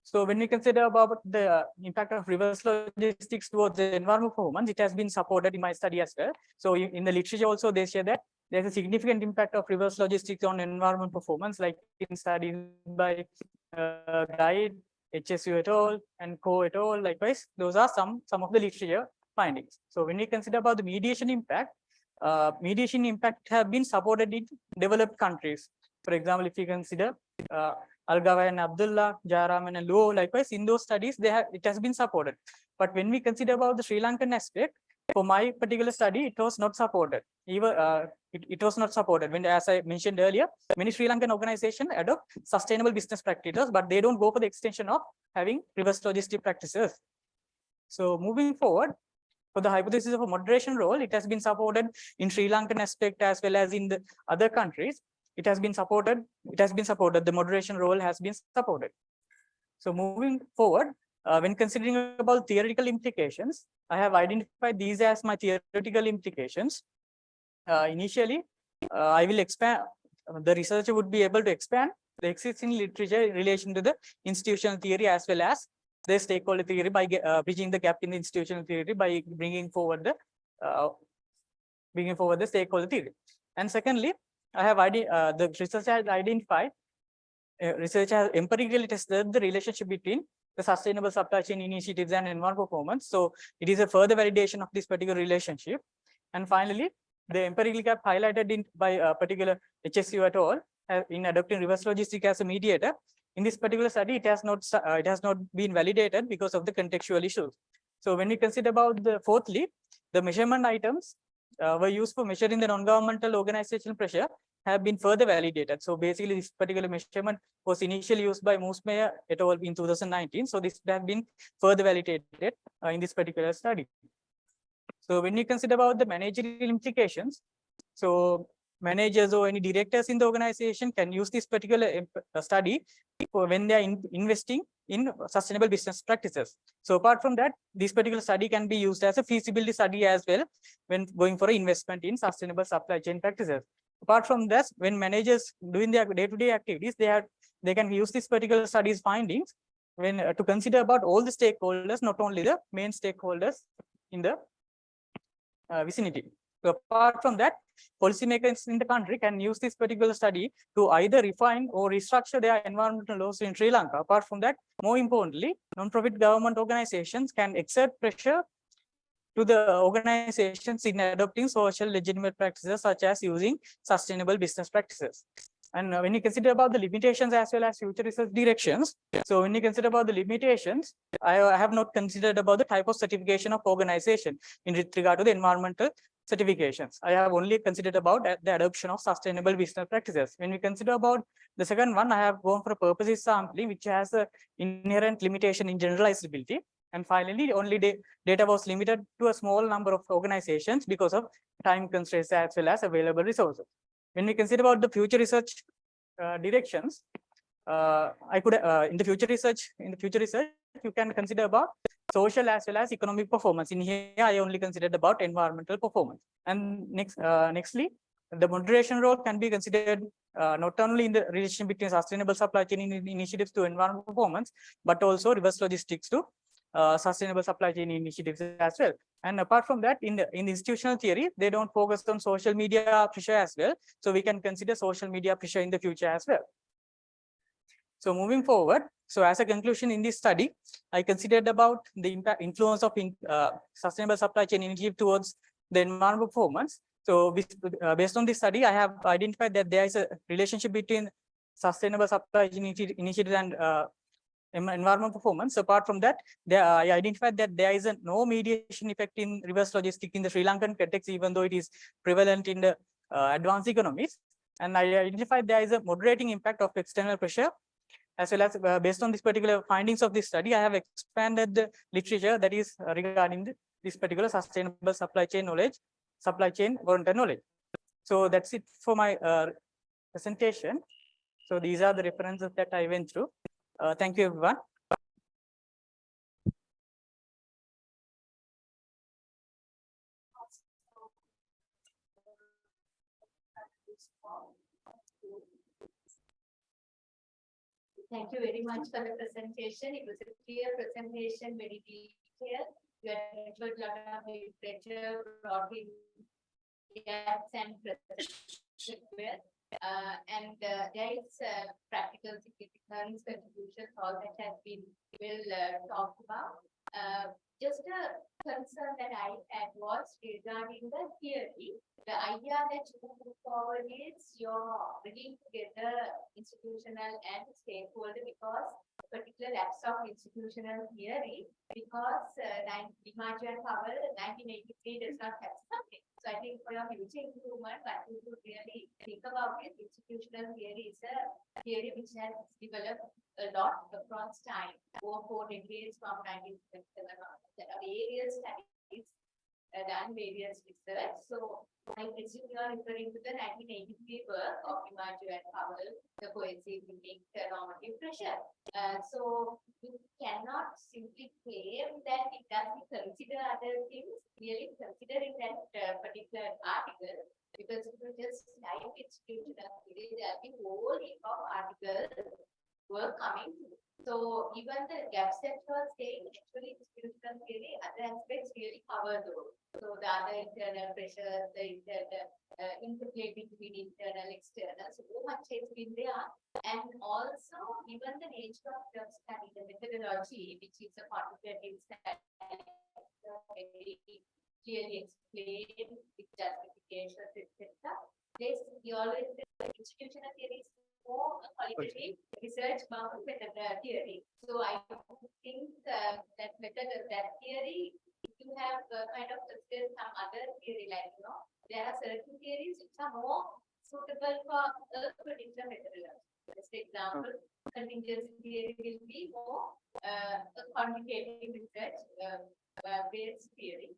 Speaker 3: So when we consider about the impact of reverse logistics towards the environmental performance, it has been supported in my study as well. So in the literature also, they share that there's a significant impact of reverse logistics on environmental performance, like in studies by Guide, HSU et al. And Co et al. Likewise, those are some of the literature findings. So when we consider about the mediation impact have been supported in developed countries. For example, if you consider Algava and Abdullah, Jaraman and Luo, likewise, in those studies, it has been supported. But when we consider about the Sri Lankan aspect, for my particular study, it was not supported. Even it was not supported. When, as I mentioned earlier, many Sri Lankan organizations adopt sustainable business practices, but they don't go for the extension of having reverse logistic practices. So moving forward, for the hypothesis of a moderation role, it has been supported in Sri Lankan aspect as well as in the other countries. It has been supported. The moderation role has been supported. So moving forward, when considering about theoretical implications, I have identified these as my theoretical implications. Initially, I will expand. The researcher would be able to expand the existing literature in relation to the institutional theory as well as the stakeholder theory by bridging the gap in the institutional theory by bringing forward the stakeholder theory. And secondly, I have the research has identified. Research has empirically tested the relationship between the sustainable supply chain initiatives and environmental performance. So it is a further validation of this particular relationship. And finally, the empirical gap highlighted by a particular HSU et al. In adopting reverse logistics as a mediator. In this particular study, it has not been validated because of the contextual issues. So when we consider about fourthly, the measurement items were used for measuring the non-governmental organizational pressure have been further validated. So basically, this particular measurement was initially used by Moosmeyer et al. In 2019. So this has been further validated in this particular study. So when you consider about the managerial implications, so managers or any directors in the organization can use this particular study for when they are investing in sustainable business practices. So apart from that, this particular study can be used as a feasibility study as well when going for an investment in sustainable supply chain practices. Apart from this, when managers doing their day-to-day activities, they can use this particular study's findings when to consider about all the stakeholders, not only the main stakeholders in the vicinity. So apart from that, policymakers in the country can use this particular study to either refine or restructure their environmental laws in Sri Lanka. Apart from that, more importantly, non-profit government organizations can exert pressure to the organizations in adopting social legitimate practices such as using sustainable business practices. And when you consider about the limitations as well as future research directions, so when you consider about the limitations, I have not considered about the type of certification of organization in regard to the environmental certifications. I have only considered about the adoption of sustainable business practices. When we consider about the second one, I have gone for a purposes sampling, which has an inherent limitation in generalizability. And finally, only data was limited to a small number of organizations because of time constraints as well as available resources. When we consider about the future research directions, I could in the future research, you can consider about social as well as economic performance. In here, I only considered about environmental performance. And nextly, the moderation role can be considered not only in the relation between sustainable supply chain initiatives to environmental performance, but also reverse logistics to sustainable supply chain initiatives as well. And apart from that, in the institutional theory, they don't focus on social media pressure as well. So we can consider social media pressure in the future as well. So moving forward, so as a conclusion in this study, I considered about the influence of sustainable supply chain initiative towards the environmental performance. So based on this study, I have identified that there is a relationship between sustainable supply chain initiative and environmental performance. Apart from that, I identified that there is no mediation effect in reverse logistics in the Sri Lankan context, even though it is prevalent in the advanced economies. And I identified there is a moderating impact of external pressure, as well as based on this particular findings of this study, I have expanded the literature that is regarding this particular sustainable supply chain knowledge, supply chain volunteer knowledge. So that's it for my presentation. So these are the references that I went through. Thank you, everyone.
Speaker 4: Thank you very much for the presentation. It was a clear presentation, very detailed. You had referred a lot of literature, brought in gaps and well. And there is practical significance, contributions, all that has been well talked about. Just a concern that I had was regarding the theory. The idea that you put forward is you're bringing together institutional and stakeholder because particular lapse of institutional theory, because PIMARC power 1983 does not have something. So I think for your future improvement, what you should really think about is institutional theory is a theory which has developed a lot across time, over 4 decades from 1957 on. There are various studies done, various research. So I presume you are referring to the 1983 work of PIMARC and Powell, the cohesive link normative pressure. So you cannot simply claim that it doesn't consider other things, really considering that particular article, because if you just type institutional theory, there will be whole heap of articles were coming through. So even the gaps that you are saying, actually institutional theory, other aspects really cover those. So the other internal pressures, the internal interplay between internal, external, so much has been there. And also even the nature of the study, the methodology, which is a quantitative study, very clearly explained with justifications, etc. This you always say institutional theory is more qualitative research method theory. So I think that theory, if you have kind of discussed some other theory, like, there are certain theories which are more suitable for a particular methodology. Just example, contingency theory will be more a quantitative research based theory.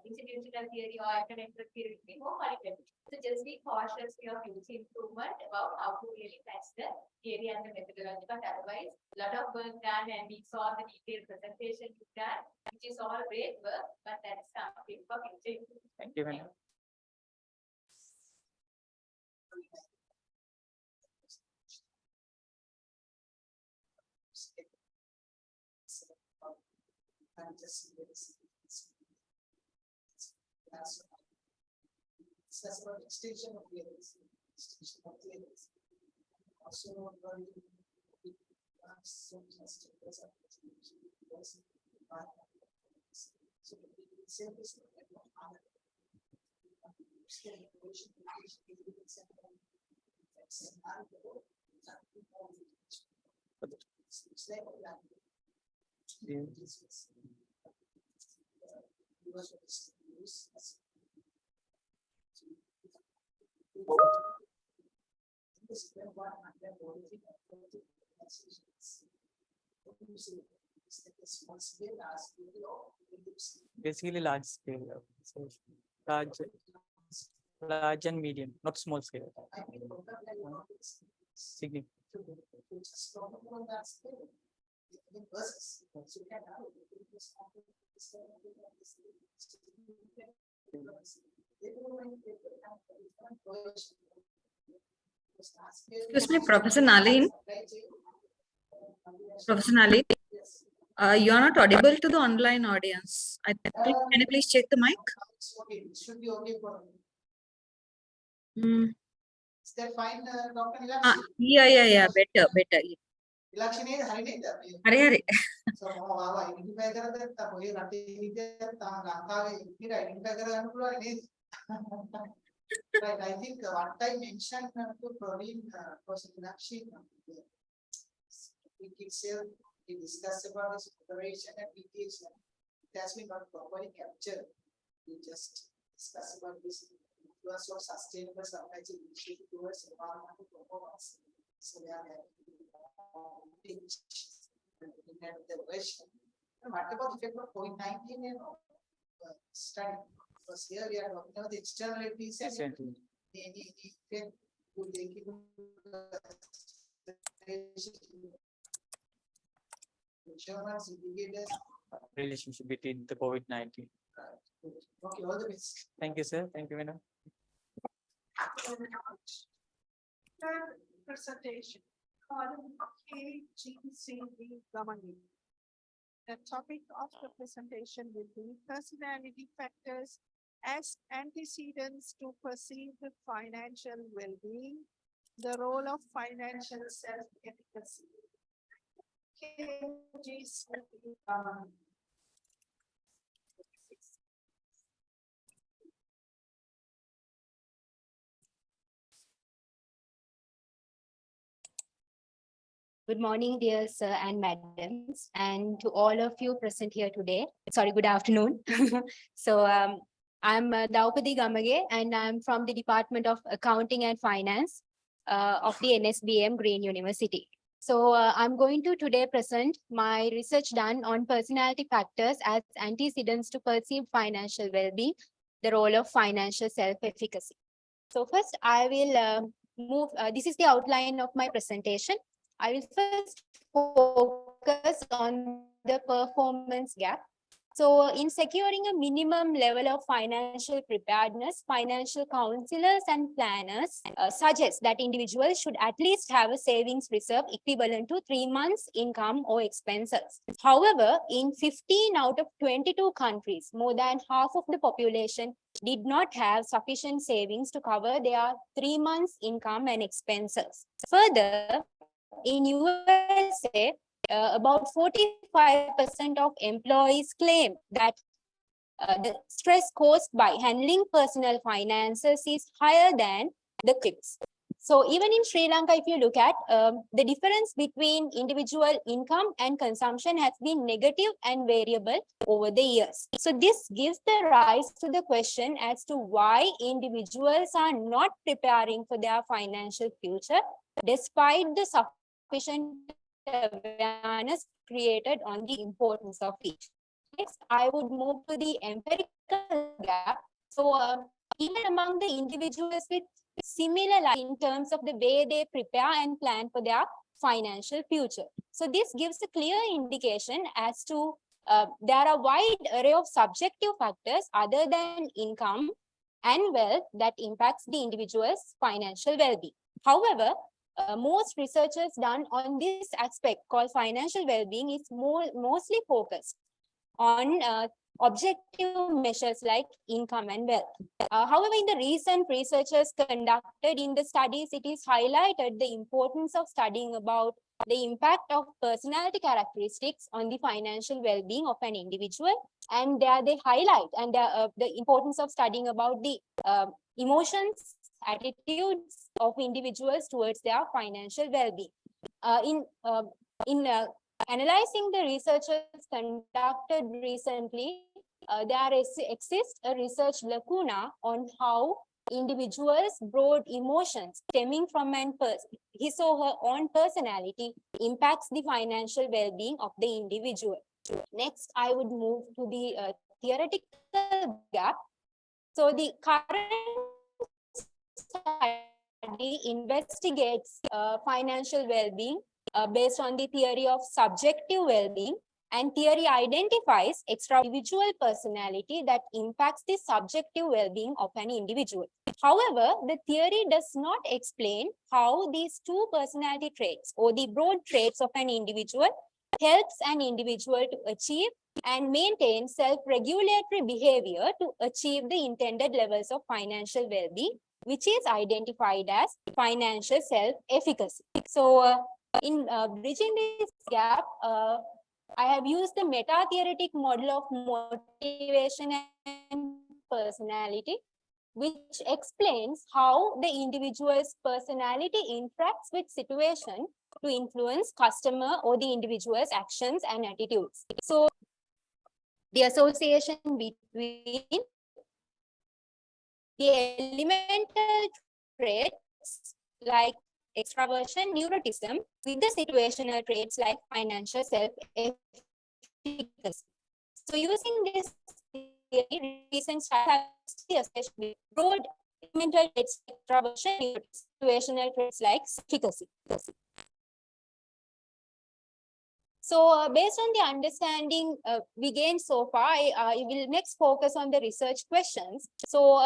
Speaker 4: Institutional theory or economic theory will be more qualitative. So just be cautious of using improvement about how to really match the theory and the methodology. But otherwise, a lot of work done, and we saw the detailed presentation you done, which is all great work, but that's something for future.
Speaker 3: Thank you, madam.
Speaker 5: Discuss about extension of theories. Extension of theories. Also,
Speaker 3: Basically large scale. So large and medium, not small scale. Significant.
Speaker 6: Excuse me, Professor Nalin. Professor Nalin, you are not audible to the online audience. Can you please check the mic?
Speaker 5: It should be okay for me.
Speaker 6: Hmm.
Speaker 5: Is that fine, Dr. Ilakshi?
Speaker 6: Yeah. Better.
Speaker 5: Ilakshi නේද හරි නේද අපි
Speaker 6: Hurry.
Speaker 5: so මම ආවා ඉඩිෆයි කරගත්තා ඔය රටේ විදියට තා ලංකාවේ ඉතින් ඉඩිෆයි කරගන්න පුළුවන් නේද right I think what I mentioned to Praveen was Ilakshi we discussed about this operation and deviation. It has been not properly captured. We just discuss about this influence of sustainable supply chain initiative towards environmental performance. So we are in the version. And what about the effect of COVID-19 and study? Because here we are talking about the externalities and the effect would they give insurance indicators.
Speaker 3: Relationship between the COVID-19.
Speaker 5: Okay, all the best.
Speaker 3: Thank you, sir. Thank you, madam.
Speaker 1: Third presentation, column KGCB Gamani. The topic of the presentation will be personality factors as antecedents to perceived financial well-being, the role of financial self-efficacy. KGCB Gamani.
Speaker 7: Good morning, dear sir and madams, and to all of you present here today. Sorry, good afternoon. So I'm Daupadi Gamage, and I'm from the Department of Accounting and Finance of the NSBM Green University. So I'm going to today present my research done on personality factors as antecedents to perceived financial well-being, the role of financial self-efficacy. So first I will move, this is the outline of my presentation. I will first focus on the performance gap. So in securing a minimum level of financial preparedness, financial counselors and planners suggest that individuals should at least have a savings reserve equivalent to 3 months' income or expenses. However, in 15 out of 22 countries, more than half of the population did not have sufficient savings to cover their 3 months' income and expenses. Further, in USA, about 45% of employees claim that the stress caused by handling personal finances is higher than the tips. So even in Sri Lanka, if you look at the difference between individual income and consumption has been negative and variable over the years. So this gives the rise to the question as to why individuals are not preparing for their financial future despite the sufficient awareness created on the importance of it. Next, I would move to the empirical gap. So even among the individuals with similar in terms of the way they prepare and plan for their financial future. So this gives a clear indication as to there are a wide array of subjective factors other than income and wealth that impacts the individual's financial well-being. However, most researchers done on this aspect called financial well-being is mostly focused on objective measures like income and wealth. However, in the recent researchers conducted in the studies, it is highlighted the importance of studying about the impact of personality characteristics on the financial well-being of an individual. And there they highlight and the importance of studying about the emotions, attitudes of individuals towards their financial well-being. In analyzing the researchers conducted recently, there exists a research lacuna on how individuals' broad emotions stemming from his or her own personality impacts the financial well-being of the individual. Next, I would move to the theoretical gap. So the current study investigates financial well-being based on the theory of subjective well-being, and theory identifies extra individual personality that impacts the subjective well-being of an individual. However, the theory does not explain how these two personality traits or the broad traits of an individual helps an individual to achieve and maintain self-regulatory behavior to achieve the intended levels of financial well-being, which is identified as financial self-efficacy. So, in bridging this gap, I have used the meta-theoretic model of motivation and personality, which explains how the individual's personality interacts with situation to influence customer or the individual's actions and attitudes. So, the association between the elemental traits like extraversion, neuroticism, with the situational traits like financial self-efficacy. So using this theory, recent studies association with broad elemental traits, extraversion, situational traits like efficacy. So based on the understanding we gained so far, I will next focus on the research questions. So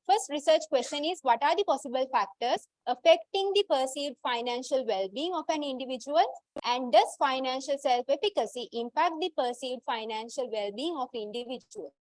Speaker 7: first research question is, what are the possible factors affecting the perceived financial well-being of an individual? And does financial self-efficacy impact the perceived financial well-being of individuals?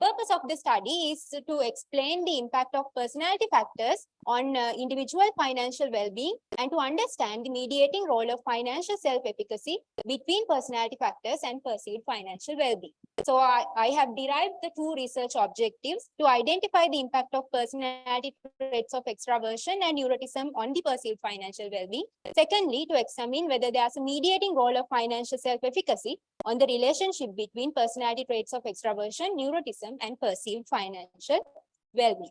Speaker 7: Purpose of the study is to explain the impact of personality factors on individual financial well-being and to understand the mediating role of financial self-efficacy between personality factors and perceived financial well-being. So I have derived the two research objectives to identify the impact of personality traits of extraversion and neuroticism on the perceived financial well-being. Secondly, to examine whether there's a mediating role of financial self-efficacy on the relationship between personality traits of extraversion, neuroticism, and perceived financial well-being.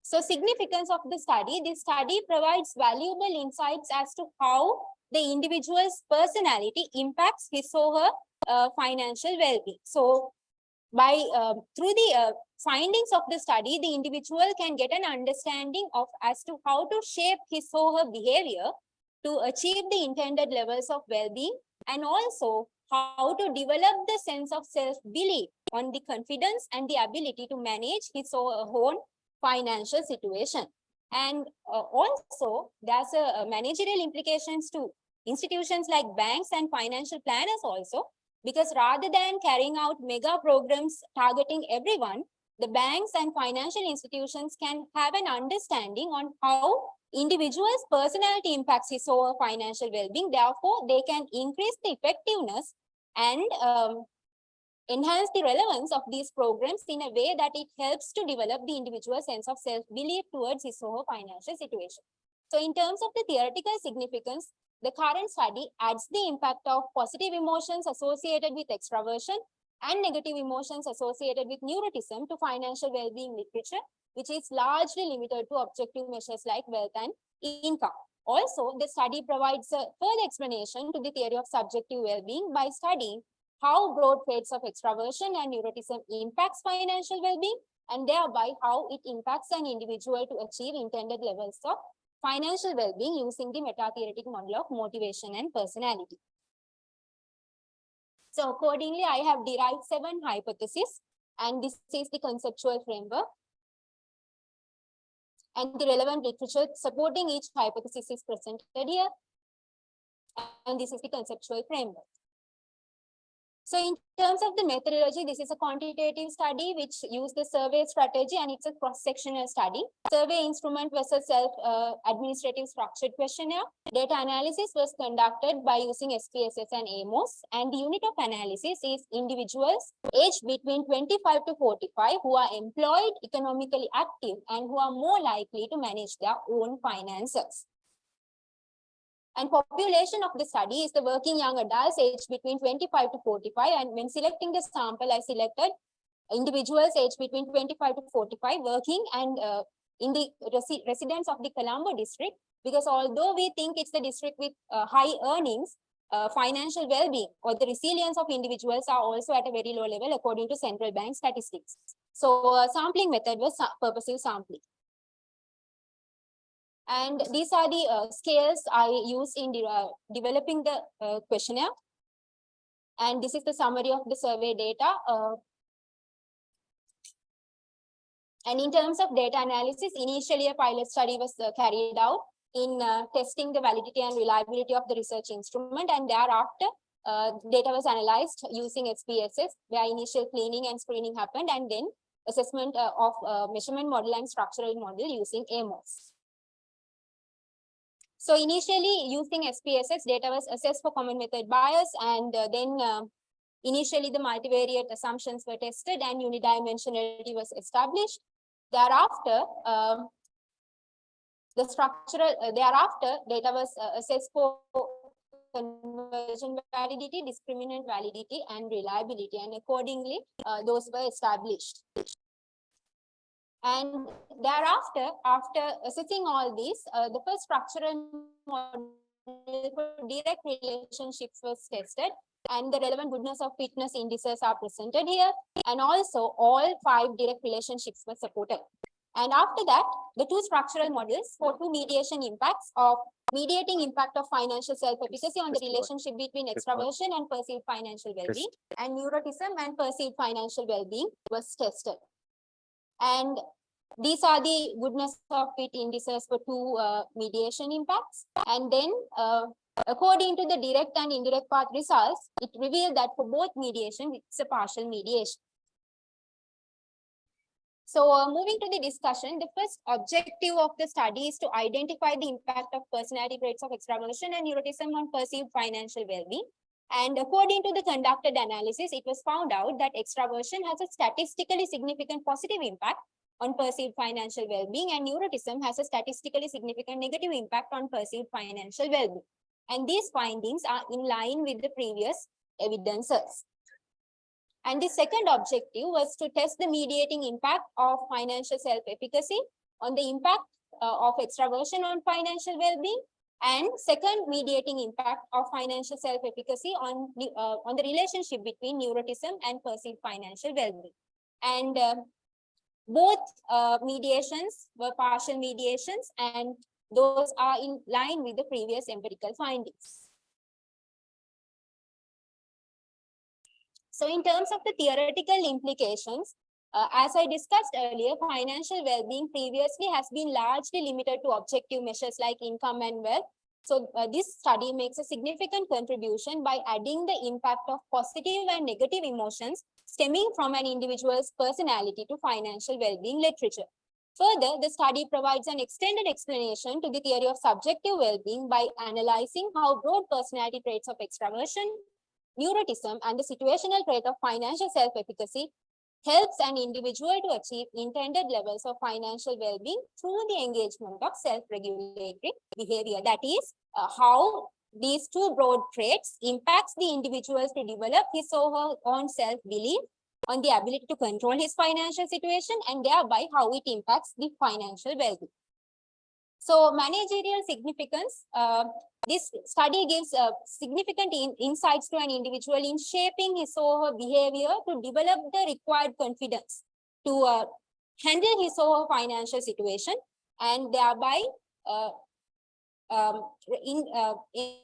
Speaker 7: So significance of the study, this study provides valuable insights as to how the individual's personality impacts his or her financial well-being. So by through the findings of the study, the individual can get an understanding of as to how to shape his or her behavior to achieve the intended levels of well-being, and also how to develop the sense of self-belief on the confidence and the ability to manage his or her own financial situation. And also there's a managerial implications to institutions like banks and financial planners also, because rather than carrying out mega programs targeting everyone, the banks and financial institutions can have an understanding on how individuals' personality impacts his or her financial well-being. Therefore, they can increase the effectiveness and enhance the relevance of these programs in a way that it helps to develop the individual's sense of self-belief towards his or her financial situation. So in terms of the theoretical significance, the current study adds the impact of positive emotions associated with extraversion and negative emotions associated with neuroticism to financial well-being literature, which is largely limited to objective measures like wealth and income. Also, the study provides a further explanation to the theory of subjective well-being by studying how broad traits of extraversion and neuroticism impacts financial well-being, and thereby how it impacts an individual to achieve intended levels of financial well-being using the meta-theoretic model of motivation and personality. So accordingly, I have derived 7 hypotheses, and this is the conceptual framework. And the relevant literature supporting each hypothesis is presented here. And this is the conceptual framework. So in terms of the methodology, this is a quantitative study which used the survey strategy, and it's a cross-sectional study. Survey instrument was a self-administrative structured questionnaire. Data analysis was conducted by using SPSS and AMOS, and the unit of analysis is individuals aged between 25 to 45 who are employed, economically active, and who are more likely to manage their own finances. And population of the study is the working young adults aged between 25 to 45. And when selecting the sample, I selected individuals aged between 25 to 45 working and in the residents of the Colombo district, because although we think it's the district with high earnings, financial well-being or the resilience of individuals are also at a very low level according to central bank statistics. So sampling method was purposive sampling. And these are the scales I used in developing the questionnaire. And this is the summary of the survey data. And in terms of data analysis, initially a pilot study was carried out in testing the validity and reliability of the research instrument. And thereafter, data was analyzed using SPSS, where initial cleaning and screening happened, and then assessment of measurement model and structural model using AMOS. So initially using SPSS, data was assessed for common method bias, and then initially the multivariate assumptions were tested and unidimensionality was established. Thereafter, data was assessed for conversion validity, discriminant validity, and reliability, and accordingly, those were established. And thereafter, after assessing all these, the first structural model for direct relationships was tested, and the relevant goodness of fitness indices are presented here. And also all 5 direct relationships were supported. And after that, the 2 structural models for 2 mediation impacts of mediating impact of financial self-efficacy on the relationship between extraversion and perceived financial well-being, and neuroticism and perceived financial well-being was tested. And these are the goodness of fit indices for 2 mediation impacts. And then according to the direct and indirect path results, it revealed that for both mediation, it's a partial mediation. So moving to the discussion, the first objective of the study is to identify the impact of personality traits of extraversion and neuroticism on perceived financial well-being. And according to the conducted analysis, it was found out that extraversion has a statistically significant positive impact on perceived financial well-being, and neuroticism has a statistically significant negative impact on perceived financial well-being. And these findings are in line with the previous evidences. And the second objective was to test the mediating impact of financial self-efficacy on the impact of extraversion on financial well-being, and second, mediating impact of financial self-efficacy on the relationship between neuroticism and perceived financial well-being. And both mediations were partial mediations, and those are in line with the previous empirical findings. So in terms of the theoretical implications, as I discussed earlier, financial well-being previously has been largely limited to objective measures like income and wealth. So this study makes a significant contribution by adding the impact of positive and negative emotions stemming from an individual's personality to financial well-being literature. Further, the study provides an extended explanation to the theory of subjective well-being by analyzing how broad personality traits of extraversion, neuroticism, and the situational trait of financial self-efficacy helps an individual to achieve intended levels of financial well-being through the engagement of self-regulatory behavior. That is how these two broad traits impacts the individuals to develop his or her own self-belief on the ability to control his financial situation, and thereby how it impacts the financial well-being. So managerial significance, this study gives significant insights to an individual in shaping his or her behavior to develop the required confidence to handle his or her financial situation, and thereby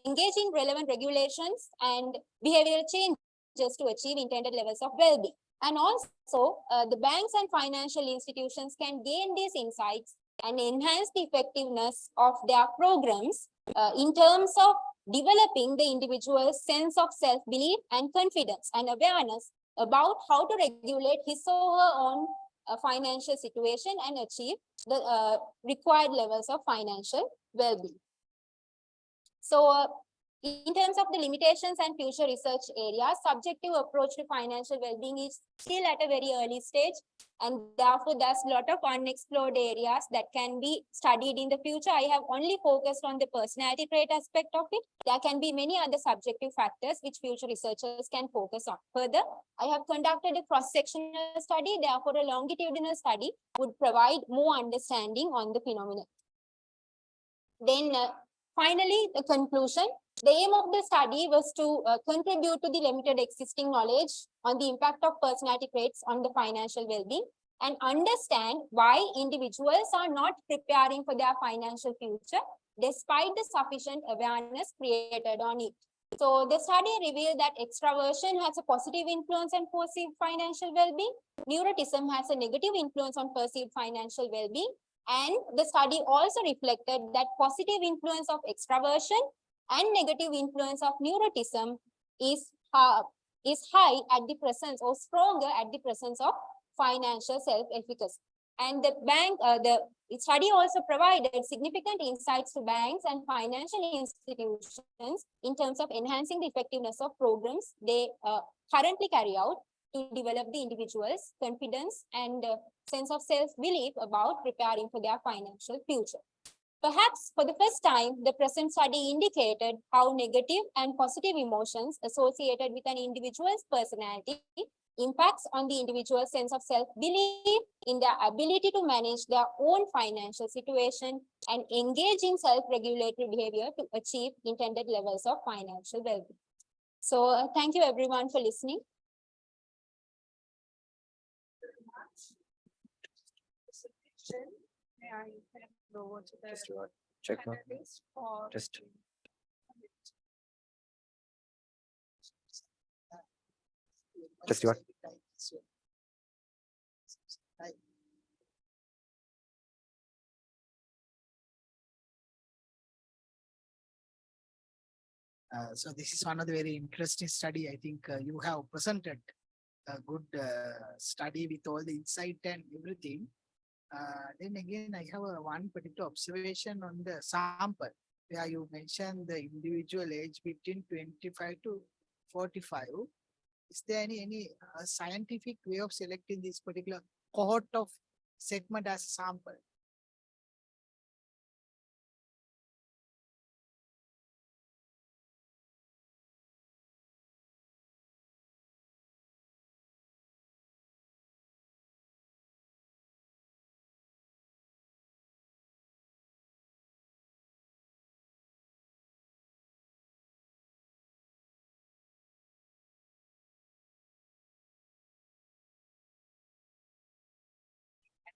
Speaker 7: engage in relevant regulations and behavioral changes to achieve intended levels of well-being. And also, the banks and financial institutions can gain these insights and enhance the effectiveness of their programs in terms of developing the individual's sense of self-belief and confidence and awareness about how to regulate his or her own financial situation and achieve the required levels of financial well-being. So, in terms of the limitations and future research areas, subjective approach to financial well-being is still at a very early stage, and therefore there's a lot of unexplored areas that can be studied in the future. I have only focused on the personality trait aspect of it. There can be many other subjective factors which future researchers can focus on. Further, I have conducted a cross-sectional study, therefore a longitudinal study would provide more understanding on the phenomenon. Then finally, the conclusion. The aim of the study was to contribute to the limited existing knowledge on the impact of personality traits on the financial well-being and understand why individuals are not preparing for their financial future despite the sufficient awareness created on it. So the study revealed that extraversion has a positive influence on perceived financial well-being. Neuroticism has a negative influence on perceived financial well-being. And the study also reflected that positive influence of extraversion and negative influence of neuroticism is high at the presence or stronger at the presence of financial self-efficacy. And the study also provided significant insights to banks and financial institutions in terms of enhancing the effectiveness of programs they currently carry out to develop the individual's confidence and sense of self-belief about preparing for their financial future. Perhaps for the first time, the present study indicated how negative and positive emotions associated with an individual's personality impacts on the individual's sense of self-belief in their ability to manage their own financial situation and engage in self-regulatory behavior to achieve intended levels of financial well-being. So thank you everyone for listening.
Speaker 1: May I hand over to the
Speaker 8: Check out.
Speaker 1: panelists for
Speaker 8: Just what?
Speaker 5: So this is one of the very interesting study. I think you have presented a good study with all the insight and everything. Then again, I have one particular observation on the sample where you mentioned the individual age between 25 to 45. Is there any scientific way of selecting this particular cohort of segment as a sample?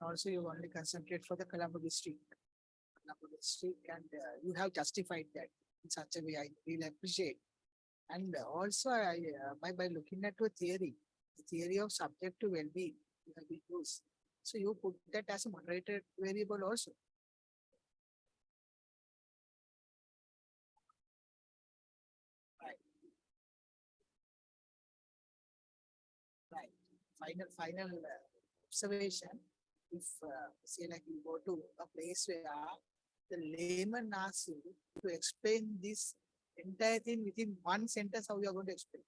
Speaker 5: Also, you only concentrate for the Colombo district. And you have justified that in such a way. I really appreciate. And also, by looking at your theory, the theory of subjective well-being, you have been used. So you put that as a moderated variable also. Right. Final observation. If say like you go to a place where the layman asks you to explain this entire thing within one sentence, how you are going to explain?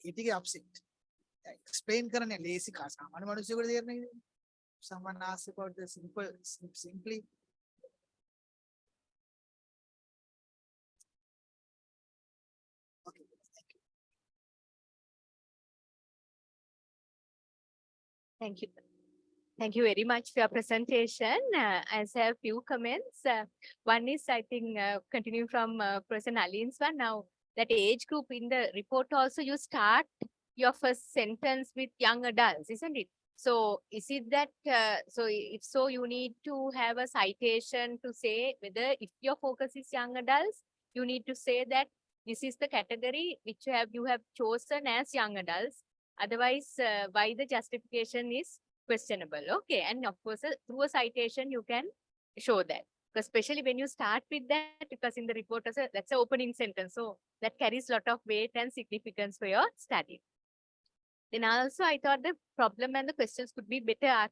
Speaker 5: It is upset. Explain කරන්න lazy का सामान्य මනුස්සයෙකුට තේරෙන්නේ නේද? Someone asks about the simply. Okay, thank you.
Speaker 4: Thank you. Thank you very much for your presentation. I have few comments. One is, I think, continuing from Professor Nalin's one. Now, that age group in the report also, you start your first sentence with young adults, isn't it? So, is it that, so if so, you need to have a citation to say whether if your focus is young adults, you need to say that this is the category which you have chosen as young adults. Otherwise, why the justification is questionable. Okay. And of course, through a citation, you can show that. Because especially when you start with that, because in the report, that's an opening sentence. So that carries a lot of weight and significance for your study. Then also, I thought the problem and the questions could be better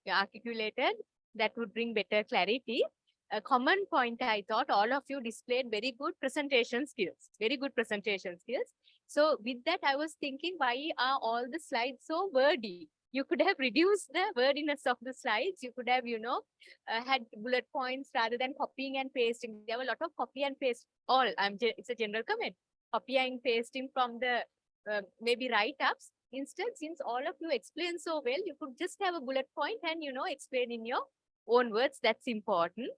Speaker 4: articulated. That would bring better clarity. A common point, I thought all of you displayed very good presentation skills, very good presentation skills. So with that, I was thinking, why are all the slides so wordy? You could have reduced the wordiness of the slides. You could have, had bullet points rather than copying and pasting. There were a lot of copy and paste. It's a general comment. Copy and pasting from the maybe write-ups. Instead, since all of you explain so well, you could just have a bullet point and, explain in your own words. That's important.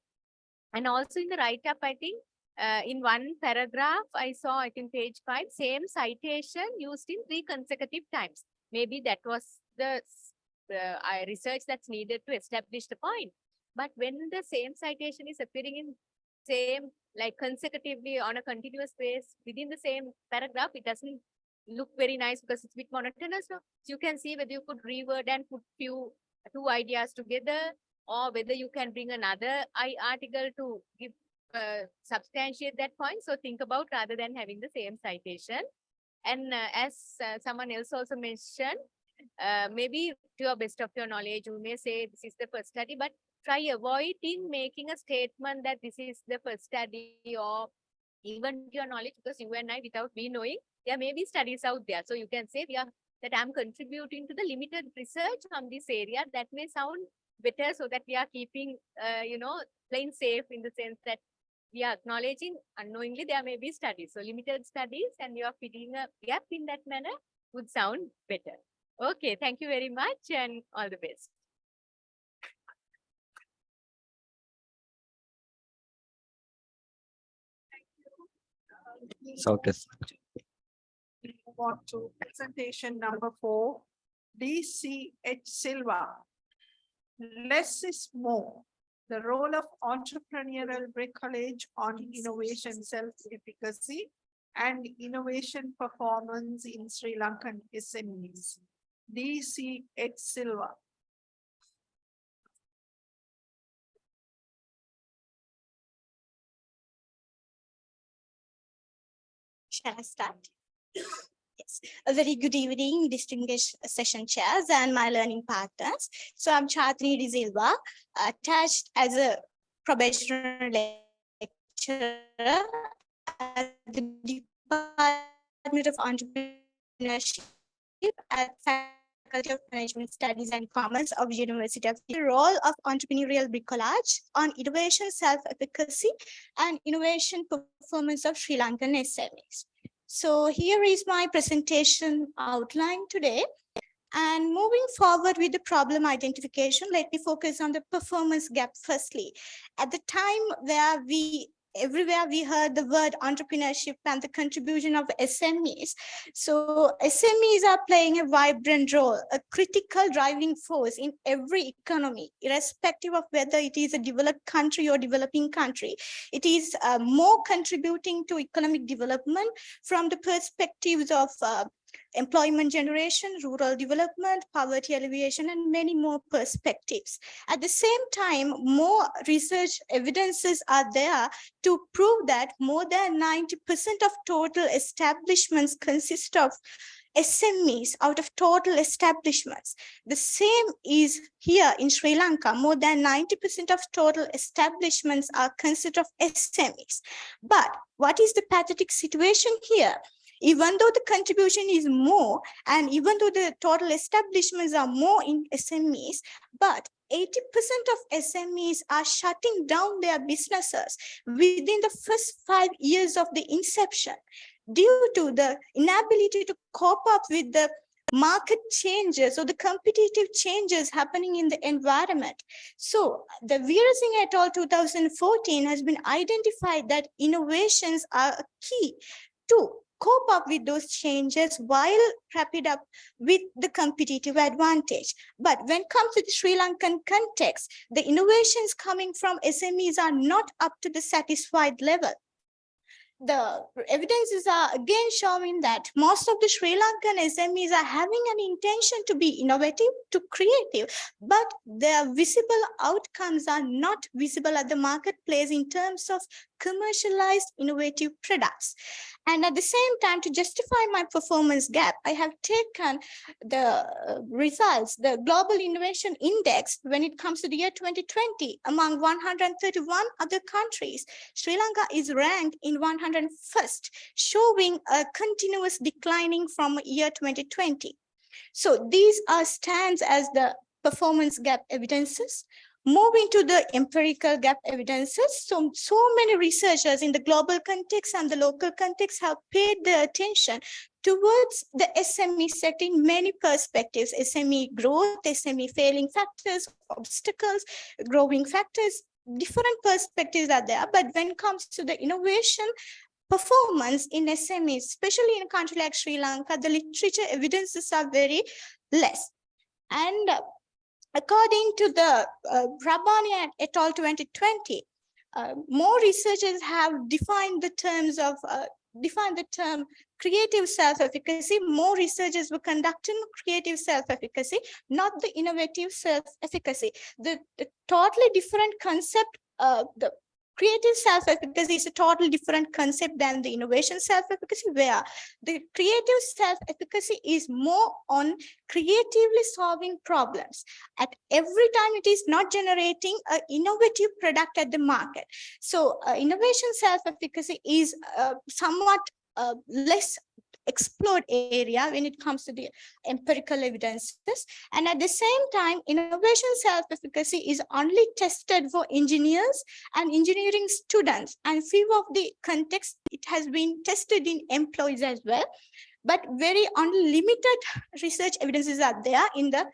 Speaker 4: And also in the write-up, I think, in one paragraph, I saw, I think, page 5, same citation used in 3 consecutive times. Maybe that was the research that's needed to establish the point. But when the same citation is appearing in same, like consecutively on a continuous base within the same paragraph, it doesn't look very nice because it's a bit monotonous. So you can see whether you could reword and put two ideas together, or whether you can bring another article to give substantiate that point. So think about rather than having the same citation. And as someone else also mentioned, maybe to your best of your knowledge, you may say this is the first study, but try avoiding making a statement that this is the first study, or even to your knowledge, because you and I, without me knowing, there may be studies out there. So you can say that I'm contributing to the limited research on this area. That may sound better, so that we are keeping, playing safe in the sense that we are acknowledging unknowingly there may be studies. So limited studies, and you are filling a gap in that manner would sound better. Okay, thank you very much and all the best.
Speaker 8: So this.
Speaker 1: Move on to presentation number 4, DCH Silva. Less is more. The role of entrepreneurial bricolage on innovation self-efficacy and innovation performance in Sri Lankan SMEs. DCH Silva.
Speaker 9: Shall I start? Yes. A very good evening, distinguished session chairs and my learning partners. So I'm Chatni De Silva, attached as a probationary lecturer at the Department of Entrepreneurship at Faculty of Management Studies and Commerce of University of the role of entrepreneurial bricolage on innovation self-efficacy and innovation performance of Sri Lankan SMEs. So here is my presentation outline today. And moving forward with the problem identification, let me focus on the performance gap firstly. At the time where everywhere we heard the word entrepreneurship and the contribution of SMEs. So SMEs are playing a vibrant role, a critical driving force in every economy, irrespective of whether it is a developed country or developing country. It is more contributing to economic development from the perspectives of employment generation, rural development, poverty alleviation, and many more perspectives. At the same time, more research evidences are there to prove that more than 90% of total establishments consist of SMEs out of total establishments. The same is here in Sri Lanka. More than 90% of total establishments are considered of SMEs. But what is the pathetic situation here? Even though the contribution is more, and even though the total establishments are more in SMEs, but 80% of SMEs are shutting down their businesses within the first 5 years of the inception due to the inability to cope up with the market changes or the competitive changes happening in the environment. So the Veerasinghe et al. 2014 has been identified that innovations are a key to cope up with those changes while wrap it up with the competitive advantage. But when it comes to the Sri Lankan context, the innovations coming from SMEs are not up to the satisfied level. The evidences are again showing that most of the Sri Lankan SMEs are having an intention to be innovative, to creative, but their visible outcomes are not visible at the marketplace in terms of commercialized innovative products. And at the same time, to justify my performance gap, I have taken the results, the Global Innovation Index, when it comes to the year 2020, among 131 other countries. Sri Lanka is ranked in 101st, showing a continuous declining from year 2020. So these are stands as the performance gap evidences. Moving to the empirical gap evidences, so many researchers in the global context and the local context have paid their attention towards the SME sector in many perspectives: SME growth, SME failing factors, obstacles, growing factors, different perspectives are there. But when it comes to the innovation performance in SMEs, especially in a country like Sri Lanka, the literature evidences are very less. And according to the Rabani et al. 2020, more researchers have defined the term creative self-efficacy. More researchers were conducting creative self-efficacy, not the innovative self-efficacy. The totally different concept, the creative self-efficacy is a totally different concept than the innovation self-efficacy, where the creative self-efficacy is more on creatively solving problems. At every time, it is not generating an innovative product at the market. So innovation self-efficacy is somewhat less explored area when it comes to the empirical evidences. And at the same time, innovation self-efficacy is only tested for engineers and engineering students, and few of the context it has been tested in employees as well. But very unlimited research evidences are there in the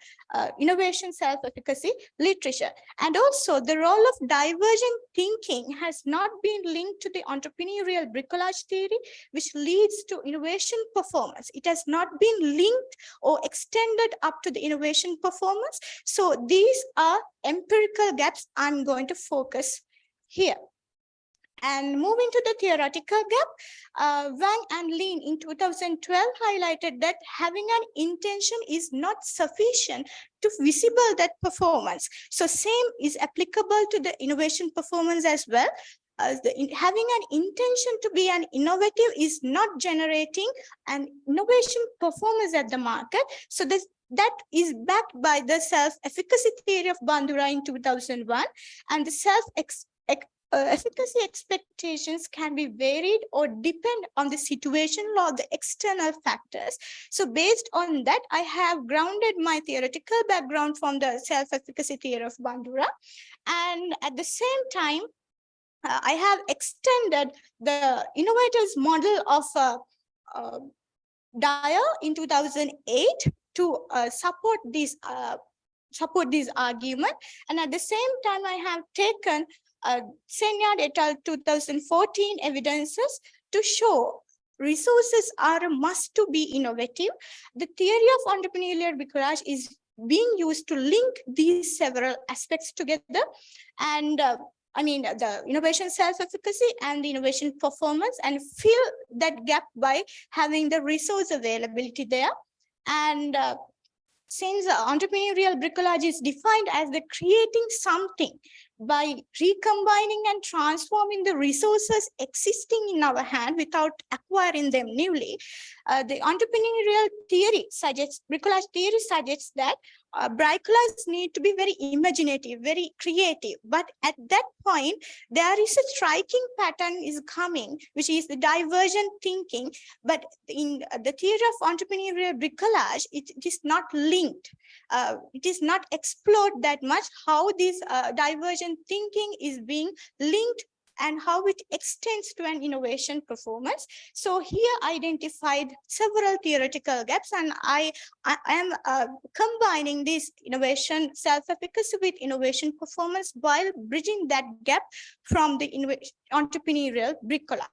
Speaker 9: innovation self-efficacy literature. And also the role of divergent thinking has not been linked to the entrepreneurial bricolage theory, which leads to innovation performance. It has not been linked or extended up to the innovation performance. So these are empirical gaps I'm going to focus here. And moving to the theoretical gap, Wang and Lin in 2012 highlighted that having an intention is not sufficient to visible that performance. So same is applicable to the innovation performance as well. Having an intention to be an innovative is not generating an innovation performance at the market. So that is backed by the self-efficacy theory of Bandura in 2001, and the efficacy expectations can be varied or depend on the situation or the external factors. So based on that, I have grounded my theoretical background from the self-efficacy theory of Bandura. And at the same time, I have extended the innovators model of Dyer in 2008 to support this argument. And at the same time, I have taken Senyard et al. 2014 evidences to show resources are a must to be innovative. The theory of entrepreneurial bricolage is being used to link these several aspects together. And the innovation self-efficacy and the innovation performance, and fill that gap by having the resource availability there. And since entrepreneurial bricolage is defined as the creating something by recombining and transforming the resources existing in our hand without acquiring them newly, the entrepreneurial theory suggests, bricolage theory suggests that bricolage need to be very imaginative, very creative. But at that point, there is a striking pattern is coming, which is the divergent thinking. But in the theory of entrepreneurial bricolage, it is not linked. It is not explored that much how this divergent thinking is being linked and how it extends to an innovation performance. So here identified several theoretical gaps, and I am combining this innovation self-efficacy with innovation performance while bridging that gap from the entrepreneurial bricolage.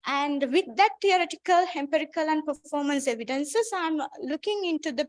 Speaker 9: And with that theoretical, empirical, and performance evidences, I'm looking into the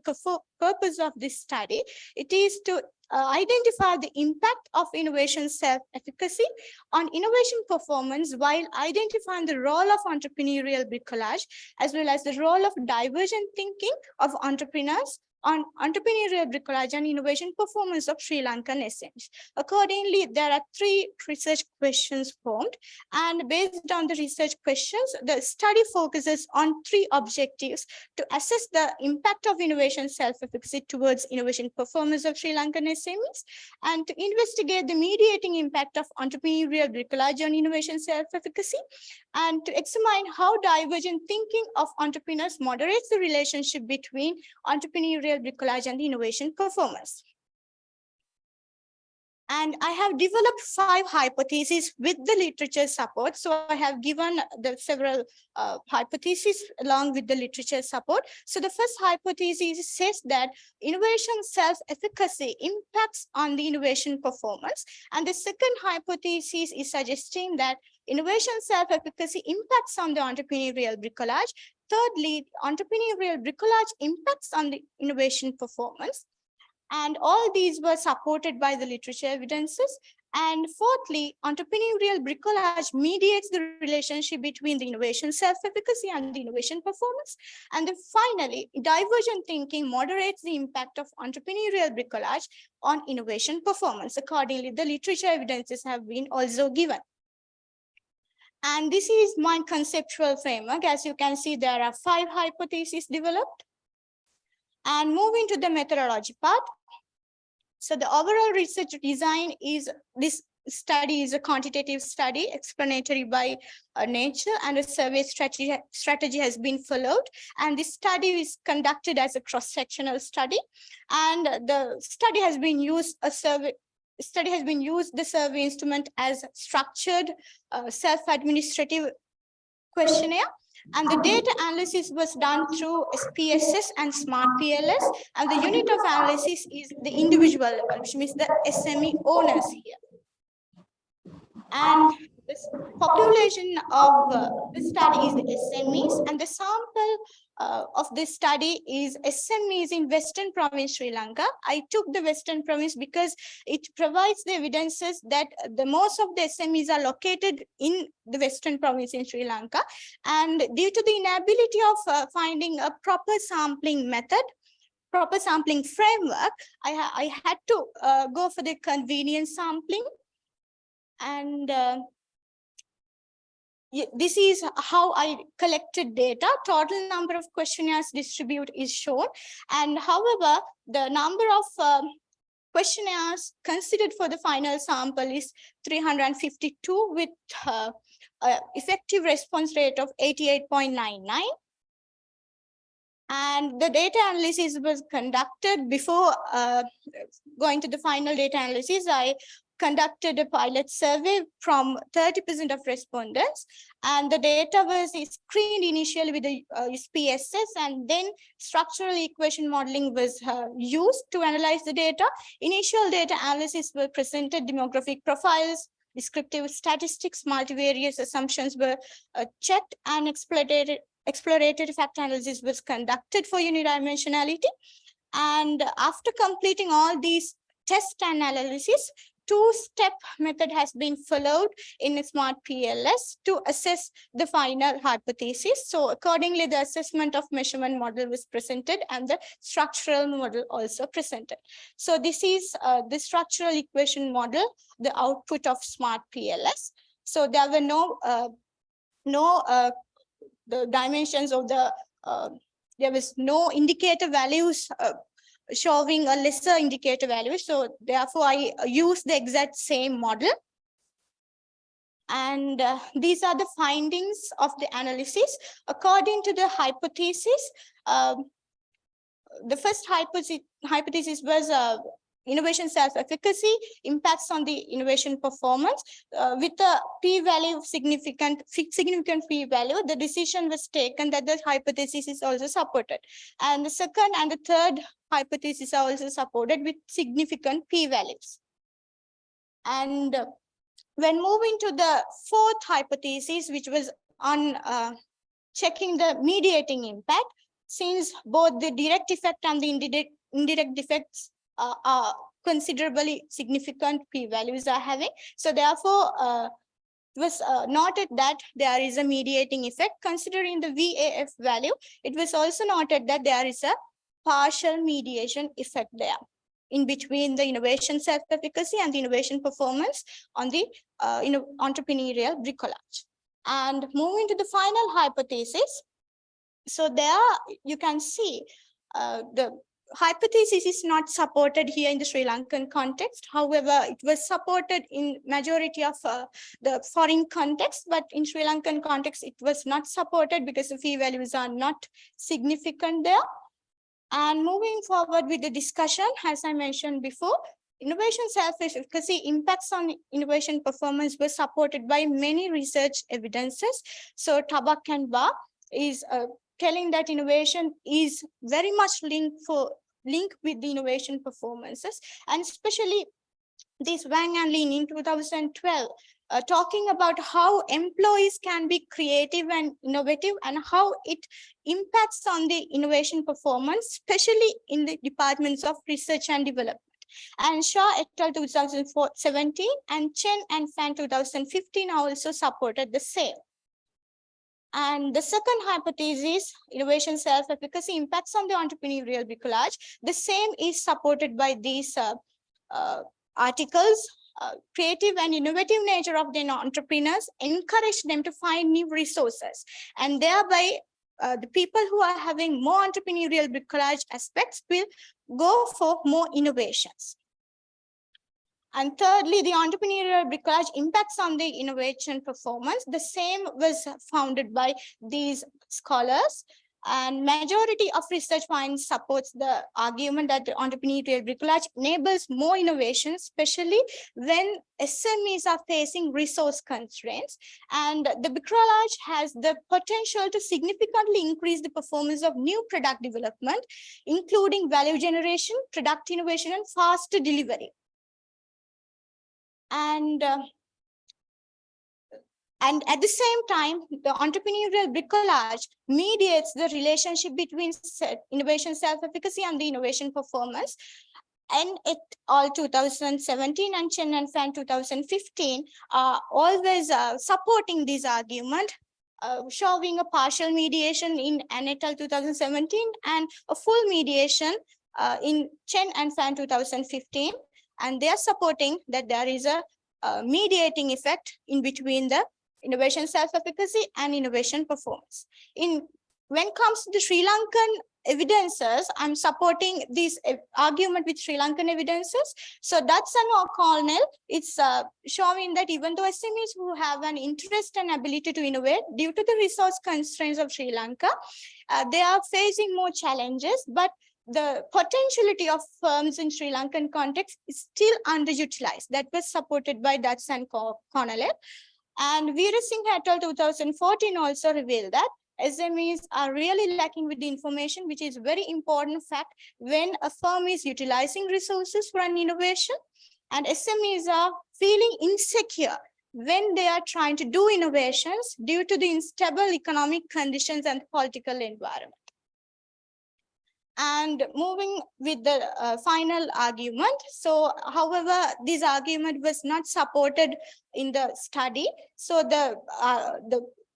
Speaker 9: purpose of this study. It is to identify the impact of innovation self-efficacy on innovation performance while identifying the role of entrepreneurial bricolage, as well as the role of divergent thinking of entrepreneurs on entrepreneurial bricolage and innovation performance of Sri Lankan SMEs. Accordingly, there are 3 research questions formed, and based on the research questions, the study focuses on 3 objectives to assess the impact of innovation self-efficacy towards innovation performance of Sri Lankan SMEs, and to investigate the mediating impact of entrepreneurial bricolage on innovation self-efficacy, and to examine how divergent thinking of entrepreneurs moderates the relationship between entrepreneurial bricolage and innovation performance. And I have developed 5 hypotheses with the literature support. So I have given the several hypotheses along with the literature support. So the first hypothesis says that innovation self-efficacy impacts on the innovation performance. And the second hypothesis is suggesting that innovation self-efficacy impacts on the entrepreneurial bricolage. Thirdly, entrepreneurial bricolage impacts on the innovation performance. And all these were supported by the literature evidences. And fourthly, entrepreneurial bricolage mediates the relationship between the innovation self-efficacy and the innovation performance. And then finally, divergent thinking moderates the impact of entrepreneurial bricolage on innovation performance. Accordingly, the literature evidences have been also given. And this is my conceptual framework. As you can see, there are 5 hypotheses developed. And moving to the methodology part. So the overall research design is, this study is a quantitative study explanatory by nature, and a survey strategy has been followed. And this study is conducted as a cross-sectional study. And the study has been used, the survey instrument as structured self-administrative questionnaire. And the data analysis was done through SPSS and Smart PLS. And the unit of analysis is the individual level, which means the SME owners here. And this population of the study is the SMEs, and the sample of this study is SMEs in Western Province, Sri Lanka. I took the Western Province because it provides the evidences that the most of the SMEs are located in the Western Province in Sri Lanka. And due to the inability of finding a proper sampling method, proper sampling framework, I had to go for the convenience sampling. And this is how I collected data. Total number of questionnaires distributed is shown. And however, the number of questionnaires considered for the final sample is 352 with effective response rate of 88.99. And the data analysis was conducted before going to the final data analysis. I conducted a pilot survey from 30% of respondents, and the data was screened initially with the SPSS, and then structural equation modeling was used to analyze the data. Initial data analysis were presented, demographic profiles, descriptive statistics, multivariate assumptions were checked, and exploratory fact analysis was conducted for unidimensionality. And after completing all these test analysis, two-step method has been followed in smart PLS to assess the final hypothesis. So accordingly, the assessment of measurement model was presented and the structural model also presented. So this is the structural equation model, the output of smart PLS. So there were no the dimensions of the there was no indicator values showing a lesser indicator value. So therefore, I use the exact same model. And these are the findings of the analysis. According to the hypothesis, the first hypothesis was innovation self-efficacy impacts on the innovation performance with a p-value significant p-value. The decision was taken that the hypothesis is also supported, and the second and the third hypothesis are also supported with significant p-values. And when moving to the fourth hypothesis, which was on checking the mediating impact, since both the direct effect and the indirect effects are considerably significant p-values are having. So therefore, it was noted that there is a mediating effect. Considering the VAF value, it was also noted that there is a partial mediation effect there in between the innovation self-efficacy and the innovation performance on the entrepreneurial bricolage. And moving to the final hypothesis, so there you can see the hypothesis is not supported here in the Sri Lankan context. However, it was supported in majority of the foreign context, but in Sri Lankan context, it was not supported because the p-values are not significant there. And moving forward with the discussion, as I mentioned before, innovation self-efficacy impacts on innovation performance were supported by many research evidences. So Tabak and Ba is telling that innovation is very much linked with the innovation performances, and especially this Wang and Lin in 2012, talking about how employees can be creative and innovative and how it impacts on the innovation performance, especially in the departments of research and development. And Shah et al. 2017 and Chen and Fan 2015 also supported the same. And the second hypothesis, innovation self-efficacy impacts on the entrepreneurial bricolage. The same is supported by these articles. Creative and innovative nature of the entrepreneurs encourage them to find new resources, and thereby the people who are having more entrepreneurial bricolage aspects will go for more innovations. And thirdly, the entrepreneurial bricolage impacts on the innovation performance. The same was founded by these scholars, and majority of research finds supports the argument that the entrepreneurial bricolage enables more innovation, especially when SMEs are facing resource constraints. And the bricolage has the potential to significantly increase the performance of new product development, including value generation, product innovation, and faster delivery. And at the same time, the entrepreneurial bricolage mediates the relationship between innovation self-efficacy and the innovation performance. And it all 2017 and Chen and Fan 2015 are always supporting this argument, showing a partial mediation in et al. 2017 and a full mediation in Chen and Fan 2015. And they are supporting that there is a mediating effect in between the innovation self-efficacy and innovation performance. When it comes to the Sri Lankan evidences, I'm supporting this argument with Sri Lankan evidences. So that's an O'Connell. It's showing that even though SMEs who have an interest and ability to innovate, due to the resource constraints of Sri Lanka, they are facing more challenges, but the potentiality of firms in Sri Lankan context is still underutilized. That was supported by Dutz and Connell. And Veera Singh et al. 2014 also revealed that SMEs are really lacking with the information, which is a very important fact when a firm is utilizing resources for an innovation, and SMEs are feeling insecure when they are trying to do innovations due to the unstable economic conditions and political environment. And moving with the final argument. So, however, this argument was not supported in the study. So the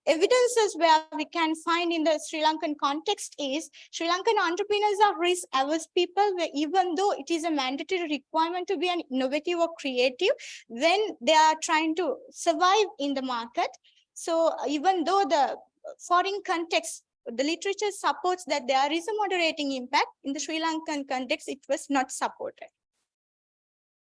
Speaker 9: evidences where we can find in the Sri Lankan context is Sri Lankan entrepreneurs are risk averse people, where even though it is a mandatory requirement to be an innovative or creative, when they are trying to survive in the market. So even though the foreign context, the literature supports that there is a moderating impact, in the Sri Lankan context, it was not supported.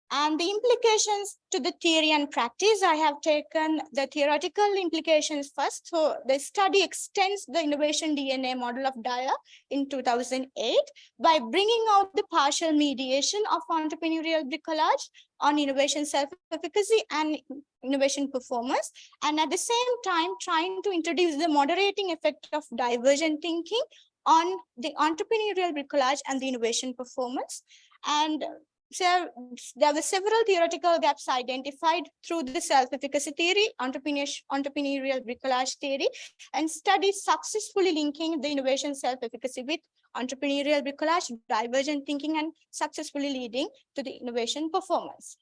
Speaker 9: And the implications to the theory and practice, I have taken the theoretical implications first. So the study extends the innovation DNA model of Dyer in 2008 by bringing out the partial mediation of entrepreneurial bricolage on innovation self-efficacy and innovation performance, and at the same time trying to introduce the moderating effect of divergent thinking on the entrepreneurial bricolage and the innovation performance. And so there were several theoretical gaps identified through the self-efficacy theory, entrepreneurial bricolage theory, and studies successfully linking the innovation self-efficacy with entrepreneurial bricolage, divergent thinking, and successfully leading to the innovation performance.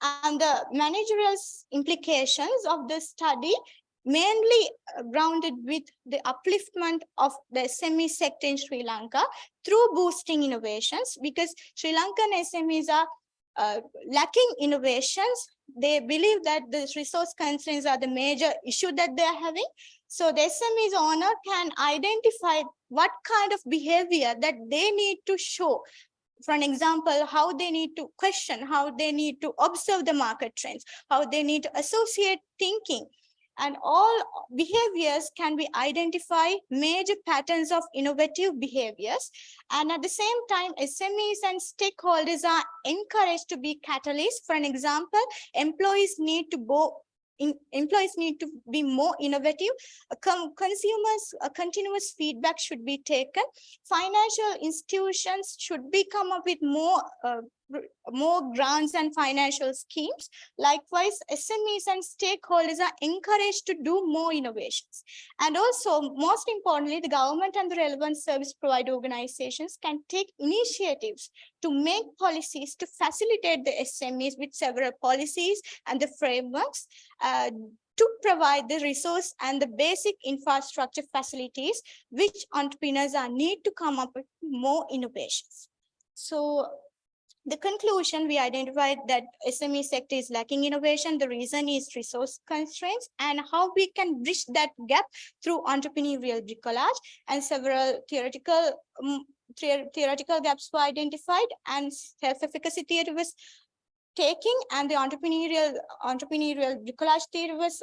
Speaker 9: And the managerial implications of the study mainly grounded with the upliftment of the SME sector in Sri Lanka through boosting innovations, because Sri Lankan SMEs are lacking innovations. They believe that the resource constraints are the major issue that they are having. So the SME's owner can identify what kind of behavior that they need to show. For an example, how they need to question, how they need to observe the market trends, how they need to associate thinking. And all behaviors can be identified major patterns of innovative behaviors. And at the same time, SMEs and stakeholders are encouraged to be catalysts. For an example, employees need to be more innovative. Consumers, continuous feedback should be taken. Financial institutions should be come up with more grants and financial schemes. Likewise, SMEs and stakeholders are encouraged to do more innovations. And also, most importantly, the government and the relevant service provider organizations can take initiatives to make policies to facilitate the SMEs with several policies and the frameworks to provide the resource and the basic infrastructure facilities which entrepreneurs are need to come up with more innovations. So the conclusion, we identified that SME sector is lacking innovation. The reason is resource constraints, and how we can bridge that gap through entrepreneurial bricolage, and several theoretical gaps were identified, and self-efficacy theory was taking, and the entrepreneurial bricolage theory was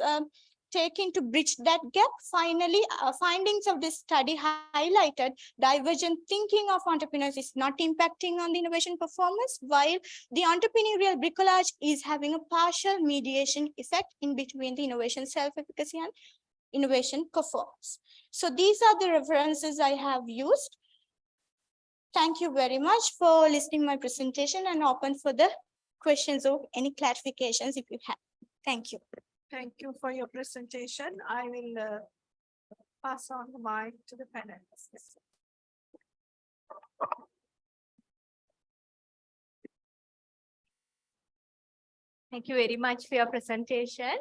Speaker 9: taken to bridge that gap. Finally, findings of this study highlighted divergent thinking of entrepreneurs is not impacting on the innovation performance, while the entrepreneurial bricolage is having a partial mediation effect in between the innovation self-efficacy and innovation performance. So these are the references I have used. Thank you very much for listening to my presentation, and open for the questions or any clarifications if you have. Thank you.
Speaker 1: Thank you for your presentation. I will pass on the mic to the panelists.
Speaker 4: Thank you very much for your presentation.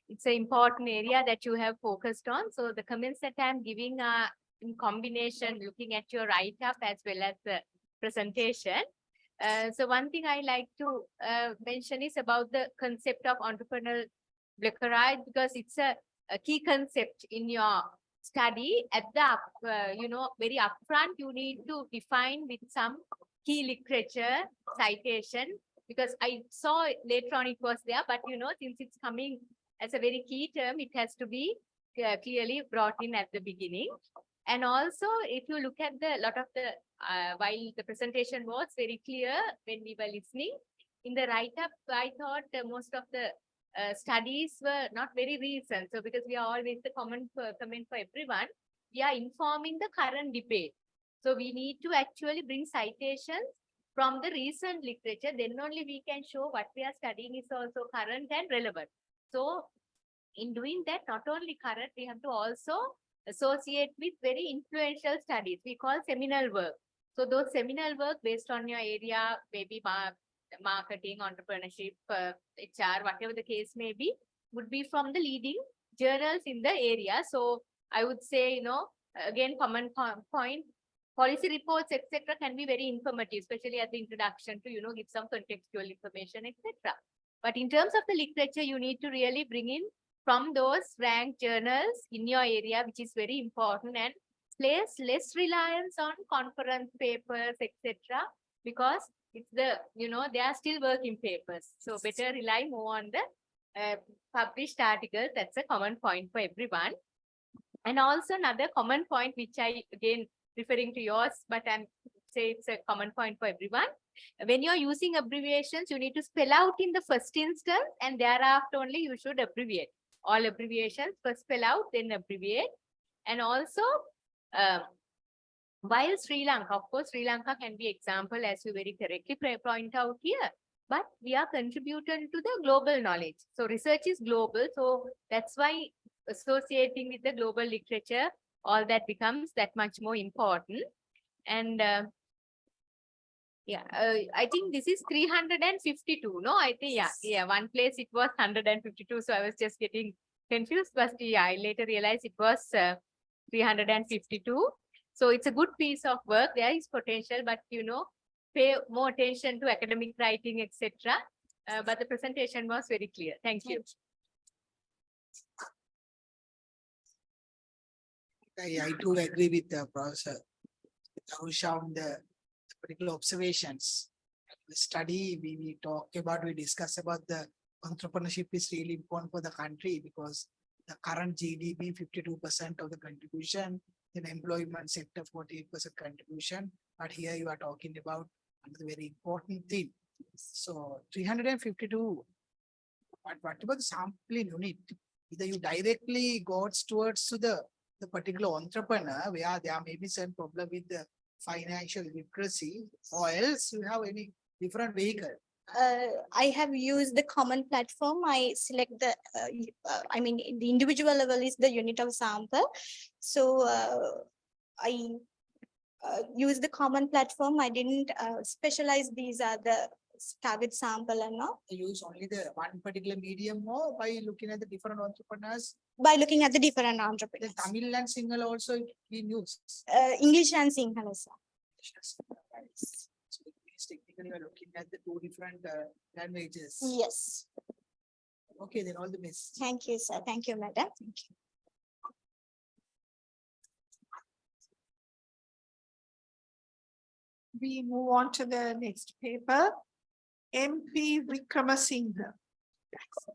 Speaker 4: It's an important area that you have focused on. So the comments that I'm giving are in combination, looking at your write-up as well as the presentation. So one thing I like to mention is about the concept of entrepreneurial bricolage, because it's a key concept in your study. At the very upfront, you need to define with some key literature citation, because I saw later on it was there, but since it's coming as a very key term, it has to be clearly brought in at the beginning. And also, if you look at the lot of the while the presentation was very clear when we were listening, in the write-up, I thought most of the studies were not very recent. So because we are always the comment for everyone, we are informing the current debate. So we need to actually bring citations from the recent literature, then only we can show what we are studying is also current and relevant. So in doing that, not only current, we have to also associate with very influential studies. We call seminal work. So those seminal work based on your area, maybe marketing, entrepreneurship, HR, whatever the case may be, would be from the leading journals in the area. So I would say, again, common point, policy reports, etc., can be very informative, especially at the introduction to, give some contextual information, etc. But in terms of the literature, you need to really bring in from those ranked journals in your area, which is very important, and place less reliance on conference papers, etc., because it's they are still working papers. So better rely more on the published articles. That's a common point for everyone. And also another common point, which I, again, referring to yours, but I'm say it's a common point for everyone. When you're using abbreviations, you need to spell out in the first instance, and thereafter only you should abbreviate. All abbreviations first spell out, then abbreviate. And also, while Sri Lanka, of course, Sri Lanka can be example, as you very correctly point out here, but we are contributing to the global knowledge. So research is global. So that's why associating with the global literature, all that becomes that much more important. And I think this is 352. No, I think, yeah, one place it was 152. So I was just getting confused, but yeah, I later realized it was 352. So it's a good piece of work. There is potential, but pay more attention to academic writing, etc. But the presentation was very clear. Thank you.
Speaker 5: I do agree with the Professor Arusha on the particular observations. The study we discuss about the entrepreneurship is really important for the country, because the current GDP, 52% of the contribution, in employment sector, 48% contribution. But here you are talking about another very important thing. So 352, but what about the sampling unit? Either you directly go towards to the particular entrepreneur where there may be some problem with the financial literacy, or else you have any different vehicle.
Speaker 9: I have used the common platform. I select the, the individual level is the unit of sample. So I use the common platform. I didn't specialize these are the target sample and all.
Speaker 5: Use only the one particular medium, or by looking at the different entrepreneurs?
Speaker 9: By looking at the different entrepreneurs.
Speaker 5: The Tamil and Sinhala also being used.
Speaker 9: English and Sinhala, sir.
Speaker 5: So technically, we are looking at the two different languages.
Speaker 9: Yes.
Speaker 5: Okay, then all the best.
Speaker 9: Thank you, sir. Thank you, madam. Thank you.
Speaker 1: We move on to the next paper. MP Vikramasinghe.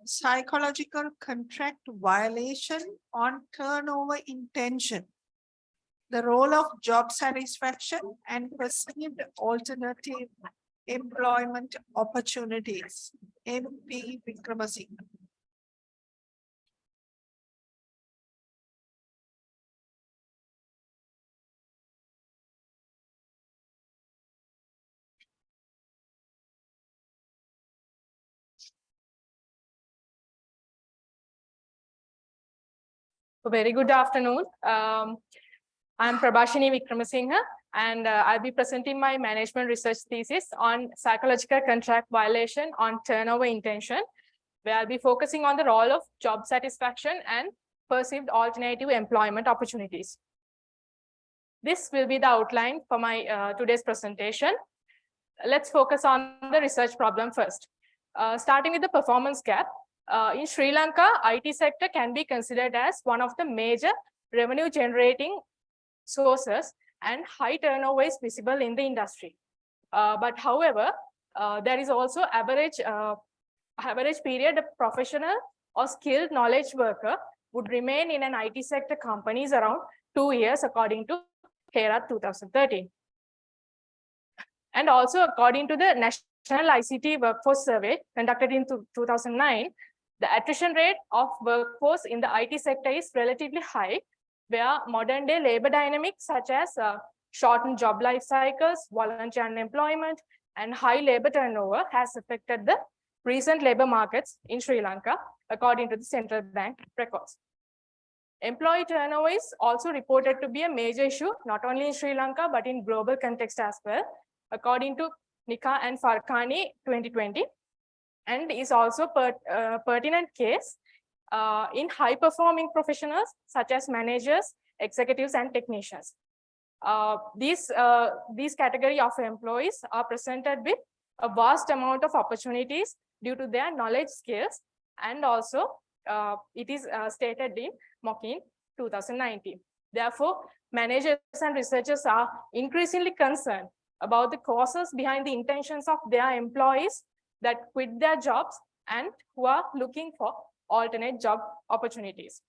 Speaker 1: Psychological contract violation on turnover intention. The role of job satisfaction and perceived alternative employment opportunities. MP Vikramasinghe.
Speaker 10: A very good afternoon. I'm Prabhashini Vikramasinghe, and I'll be presenting my management research thesis on psychological contract violation on turnover intention, where I'll be focusing on the role of job satisfaction and perceived alternative employment opportunities. This will be the outline for my today's presentation. Let's focus on the research problem first. Starting with the performance gap. In Sri Lanka, IT sector can be considered as one of the major revenue generating sources, and high turnover is visible in the industry. But however, there is also average period a professional or skilled knowledge worker would remain in an IT sector companies around 2 years, according to HERA 2013. And also according to the National ICT Workforce Survey conducted in 2009, the attrition rate of workforce in the IT sector is relatively high, where modern day labor dynamics such as shortened job life cycles, voluntary unemployment, and high labor turnover has affected the recent labor markets in Sri Lanka, according to the central bank records. Employee turnover is also reported to be a major issue, not only in Sri Lanka, but in global context as well, according to Nika and Farkani 2020, and is also pertinent case in high-performing professionals such as managers, executives, and technicians. These category of employees are presented with a vast amount of opportunities due to their knowledge skills, and also it is stated in MOC 2019. Therefore, managers and researchers are increasingly concerned about the causes behind the intentions of their employees that quit their jobs and who are looking for alternate job opportunities.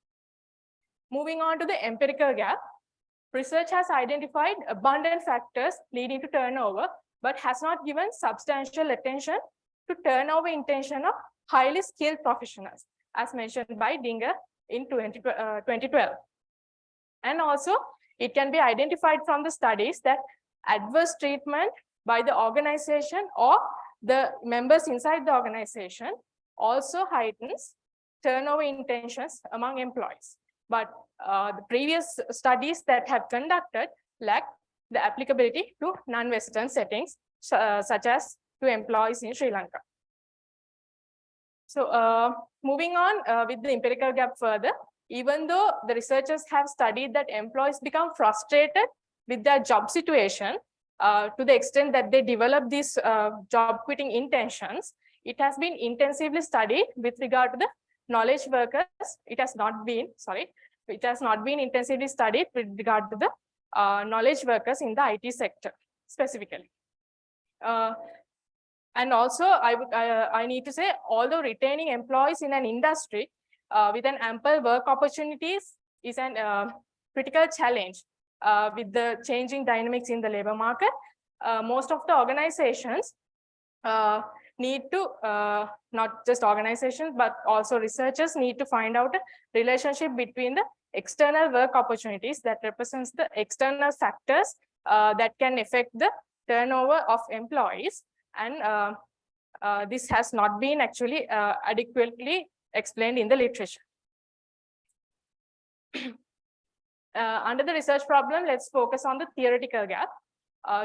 Speaker 10: Moving on to the empirical gap, research has identified abundant factors leading to turnover, but has not given substantial attention to turnover intention of highly skilled professionals, as mentioned by Dinger in 2012. And also, it can be identified from the studies that adverse treatment by the organization or the members inside the organization also heightens turnover intentions among employees. But the previous studies that have conducted lack the applicability to non-Western settings, such as to employees in Sri Lanka. So moving on with the empirical gap further, even though the researchers have studied that employees become frustrated with their job situation to the extent that they develop these job quitting intentions, it has been intensively studied with regard to the knowledge workers. It has not been intensively studied with regard to the knowledge workers in the IT sector specifically. And also, I need to say, although retaining employees in an industry with an ample work opportunities is an critical challenge with the changing dynamics in the labor market, most of the organizations need to, not just organizations, but also researchers need to find out a relationship between the external work opportunities that represents the external factors that can affect the turnover of employees. And this has not been actually adequately explained in the literature. Under the research problem, let's focus on the theoretical gap.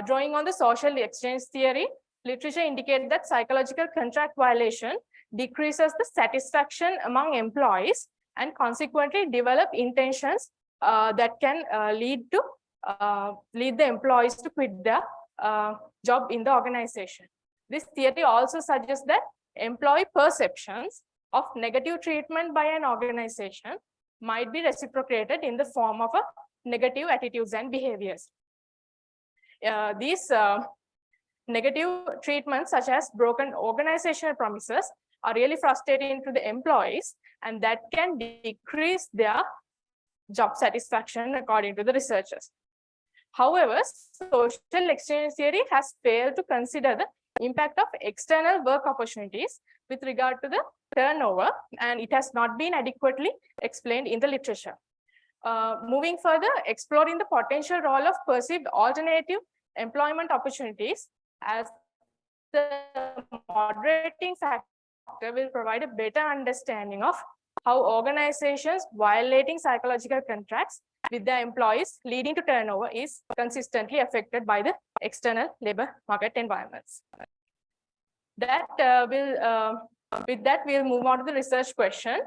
Speaker 10: Drawing on the social exchange theory, literature indicates that psychological contract violation decreases the satisfaction among employees and consequently develop intentions that can lead the employees to quit their job in the organization. This theory also suggests that employee perceptions of negative treatment by an organization might be reciprocated in the form of negative attitudes and behaviors. These negative treatments, such as broken organizational promises, are really frustrating to the employees, and that can decrease their job satisfaction according to the researchers. However, social exchange theory has failed to consider the impact of external work opportunities with regard to the turnover, and it has not been adequately explained in the literature. Moving further, exploring the potential role of perceived alternative employment opportunities as the moderating factor will provide a better understanding of how organizations violating psychological contracts with their employees leading to turnover is consistently affected by the external labor market environments. With that, we'll move on to the research question.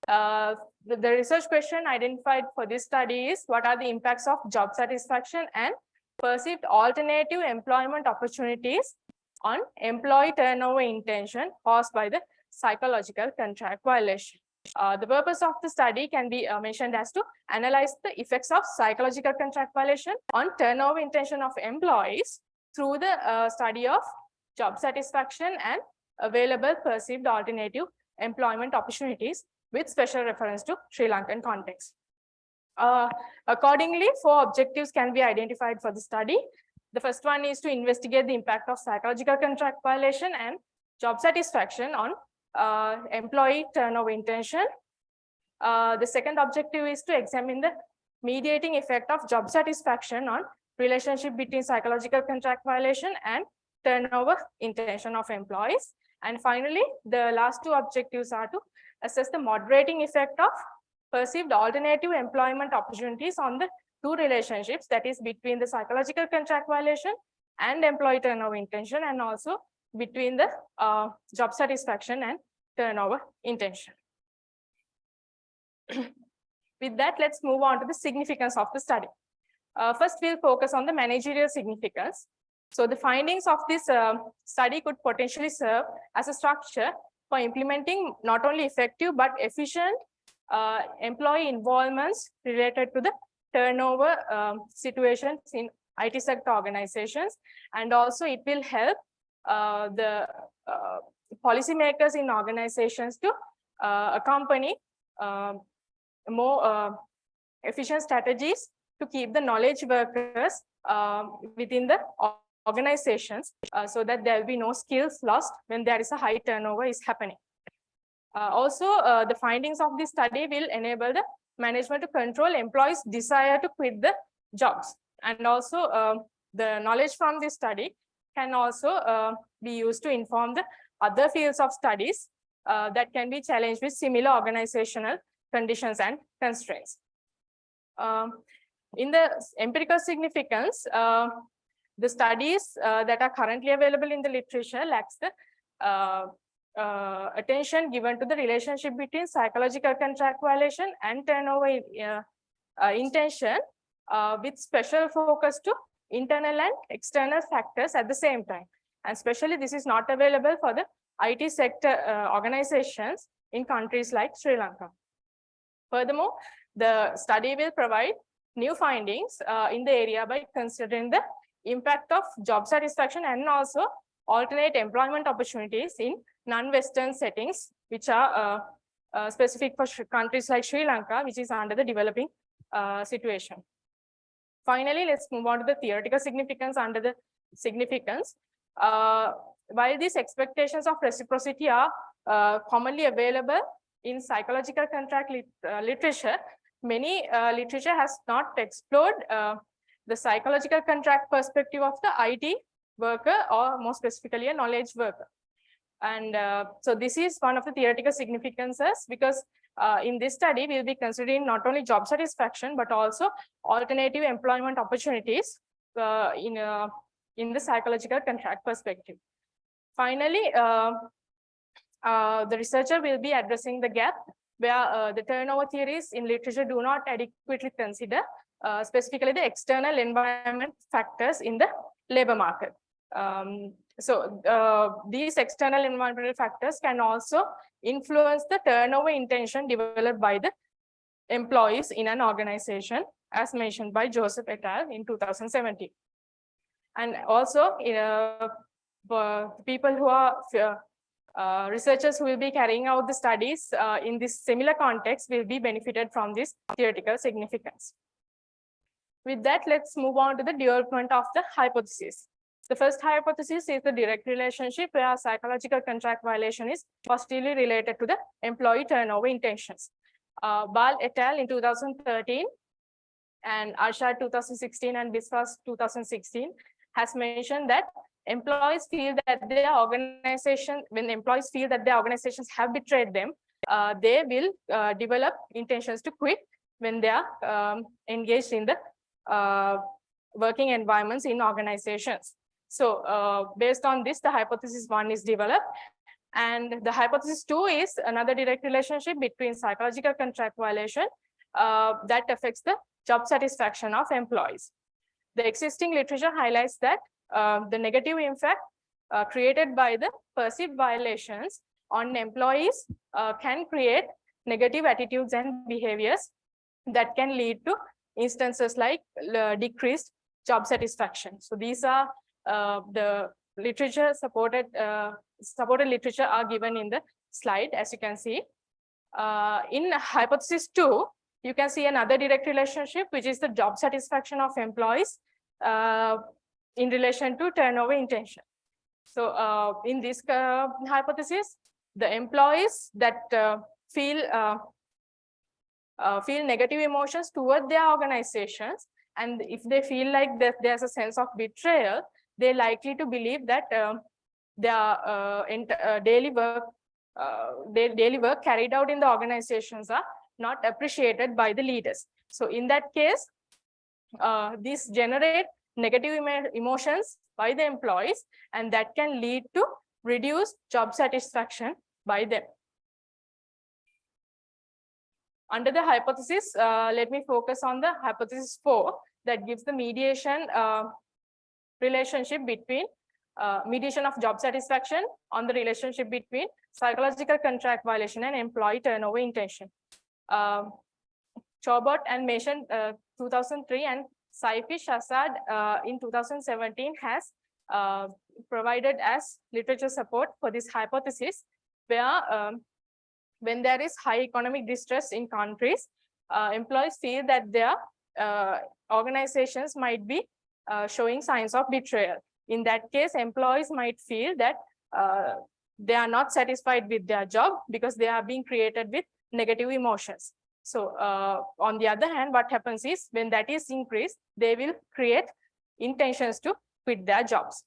Speaker 10: The research question identified for this study is, what are the impacts of job satisfaction and perceived alternative employment opportunities on employee turnover intention caused by the psychological contract violation? The purpose of the study can be mentioned as to analyze the effects of psychological contract violation on turnover intention of employees through the study of job satisfaction and available perceived alternative employment opportunities with special reference to Sri Lankan context. Accordingly, 4 objectives can be identified for the study. The first one is to investigate the impact of psychological contract violation and job satisfaction on employee turnover intention. The second objective is to examine the mediating effect of job satisfaction on relationship between psychological contract violation and turnover intention of employees. And finally, the last 2 objectives are to assess the moderating effect of perceived alternative employment opportunities on the two relationships, that is between the psychological contract violation and employee turnover intention, and also between the job satisfaction and turnover intention. With that, let's move on to the significance of the study. First, we'll focus on the managerial significance. So the findings of this study could potentially serve as a structure for implementing not only effective but efficient employee involvements related to the turnover situations in IT sector organizations, and also it will help the policymakers in organizations to accompany more efficient strategies to keep the knowledge workers within the organizations so that there will be no skills lost when there is a high turnover is happening. Also, the findings of this study will enable the management to control employees' desire to quit the jobs. And also, the knowledge from this study can also be used to inform the other fields of studies that can be challenged with similar organizational conditions and constraints. In the empirical significance, the studies that are currently available in the literature lacks the attention given to the relationship between psychological contract violation and turnover intention, with special focus to internal and external factors at the same time. And especially this is not available for the IT sector organizations in countries like Sri Lanka. Furthermore, the study will provide new findings in the area by considering the impact of job satisfaction and also alternate employment opportunities in non-Western settings, which are specific for countries like Sri Lanka, which is under the developing situation. Finally, let's move on to the theoretical significance under the significance. While these expectations of reciprocity are commonly available in psychological contract literature, many literature has not explored the psychological contract perspective of the IT worker, or more specifically a knowledge worker. And so this is one of the theoretical significances, because in this study, we'll be considering not only job satisfaction, but also alternative employment opportunities in the psychological contract perspective. Finally, the researcher will be addressing the gap where the turnover theories in literature do not adequately consider specifically the external environment factors in the labor market. These external environmental factors can also influence the turnover intention developed by the employees in an organization, as mentioned by Joseph et al. In 2017. And also, people who are researchers who will be carrying out the studies in this similar context will be benefited from this theoretical significance. With that, let's move on to the development of the hypothesis. The first hypothesis is the direct relationship where psychological contract violation is positively related to the employee turnover intentions. Bal et al. In 2013 and Arshad 2016 and Biswas 2016 has mentioned that employees feel that their organization, when employees feel that their organizations have betrayed them, they will develop intentions to quit when they are engaged in the working environments in organizations. So based on this, the hypothesis 1 is developed. And the hypothesis 2 is another direct relationship between psychological contract violation that affects the job satisfaction of employees. The existing literature highlights that the negative impact created by the perceived violations on employees can create negative attitudes and behaviors that can lead to instances like decreased job satisfaction. So these are the literature supported literature are given in the slide, as you can see. In hypothesis 2, you can see another direct relationship, which is the job satisfaction of employees in relation to turnover intention. So in this hypothesis, the employees that feel negative emotions toward their organizations, and if they feel like that there's a sense of betrayal, they're likely to believe that their daily work carried out in the organizations are not appreciated by the leaders. So in that case, these generate negative emotions by the employees, and that can lead to reduced job satisfaction by them. Under the hypothesis, let me focus on the hypothesis 4 that gives the mediation relationship between mediation of job satisfaction on the relationship between psychological contract violation and employee turnover intention. Chobot and Mason 2003 and Saifi Shazad in 2017 has provided as literature support for this hypothesis, where when there is high economic distress in countries, employees feel that their organizations might be showing signs of betrayal. In that case, employees might feel that they are not satisfied with their job because they are being created with negative emotions. So on the other hand, what happens is when that is increased, they will create intentions to quit their jobs.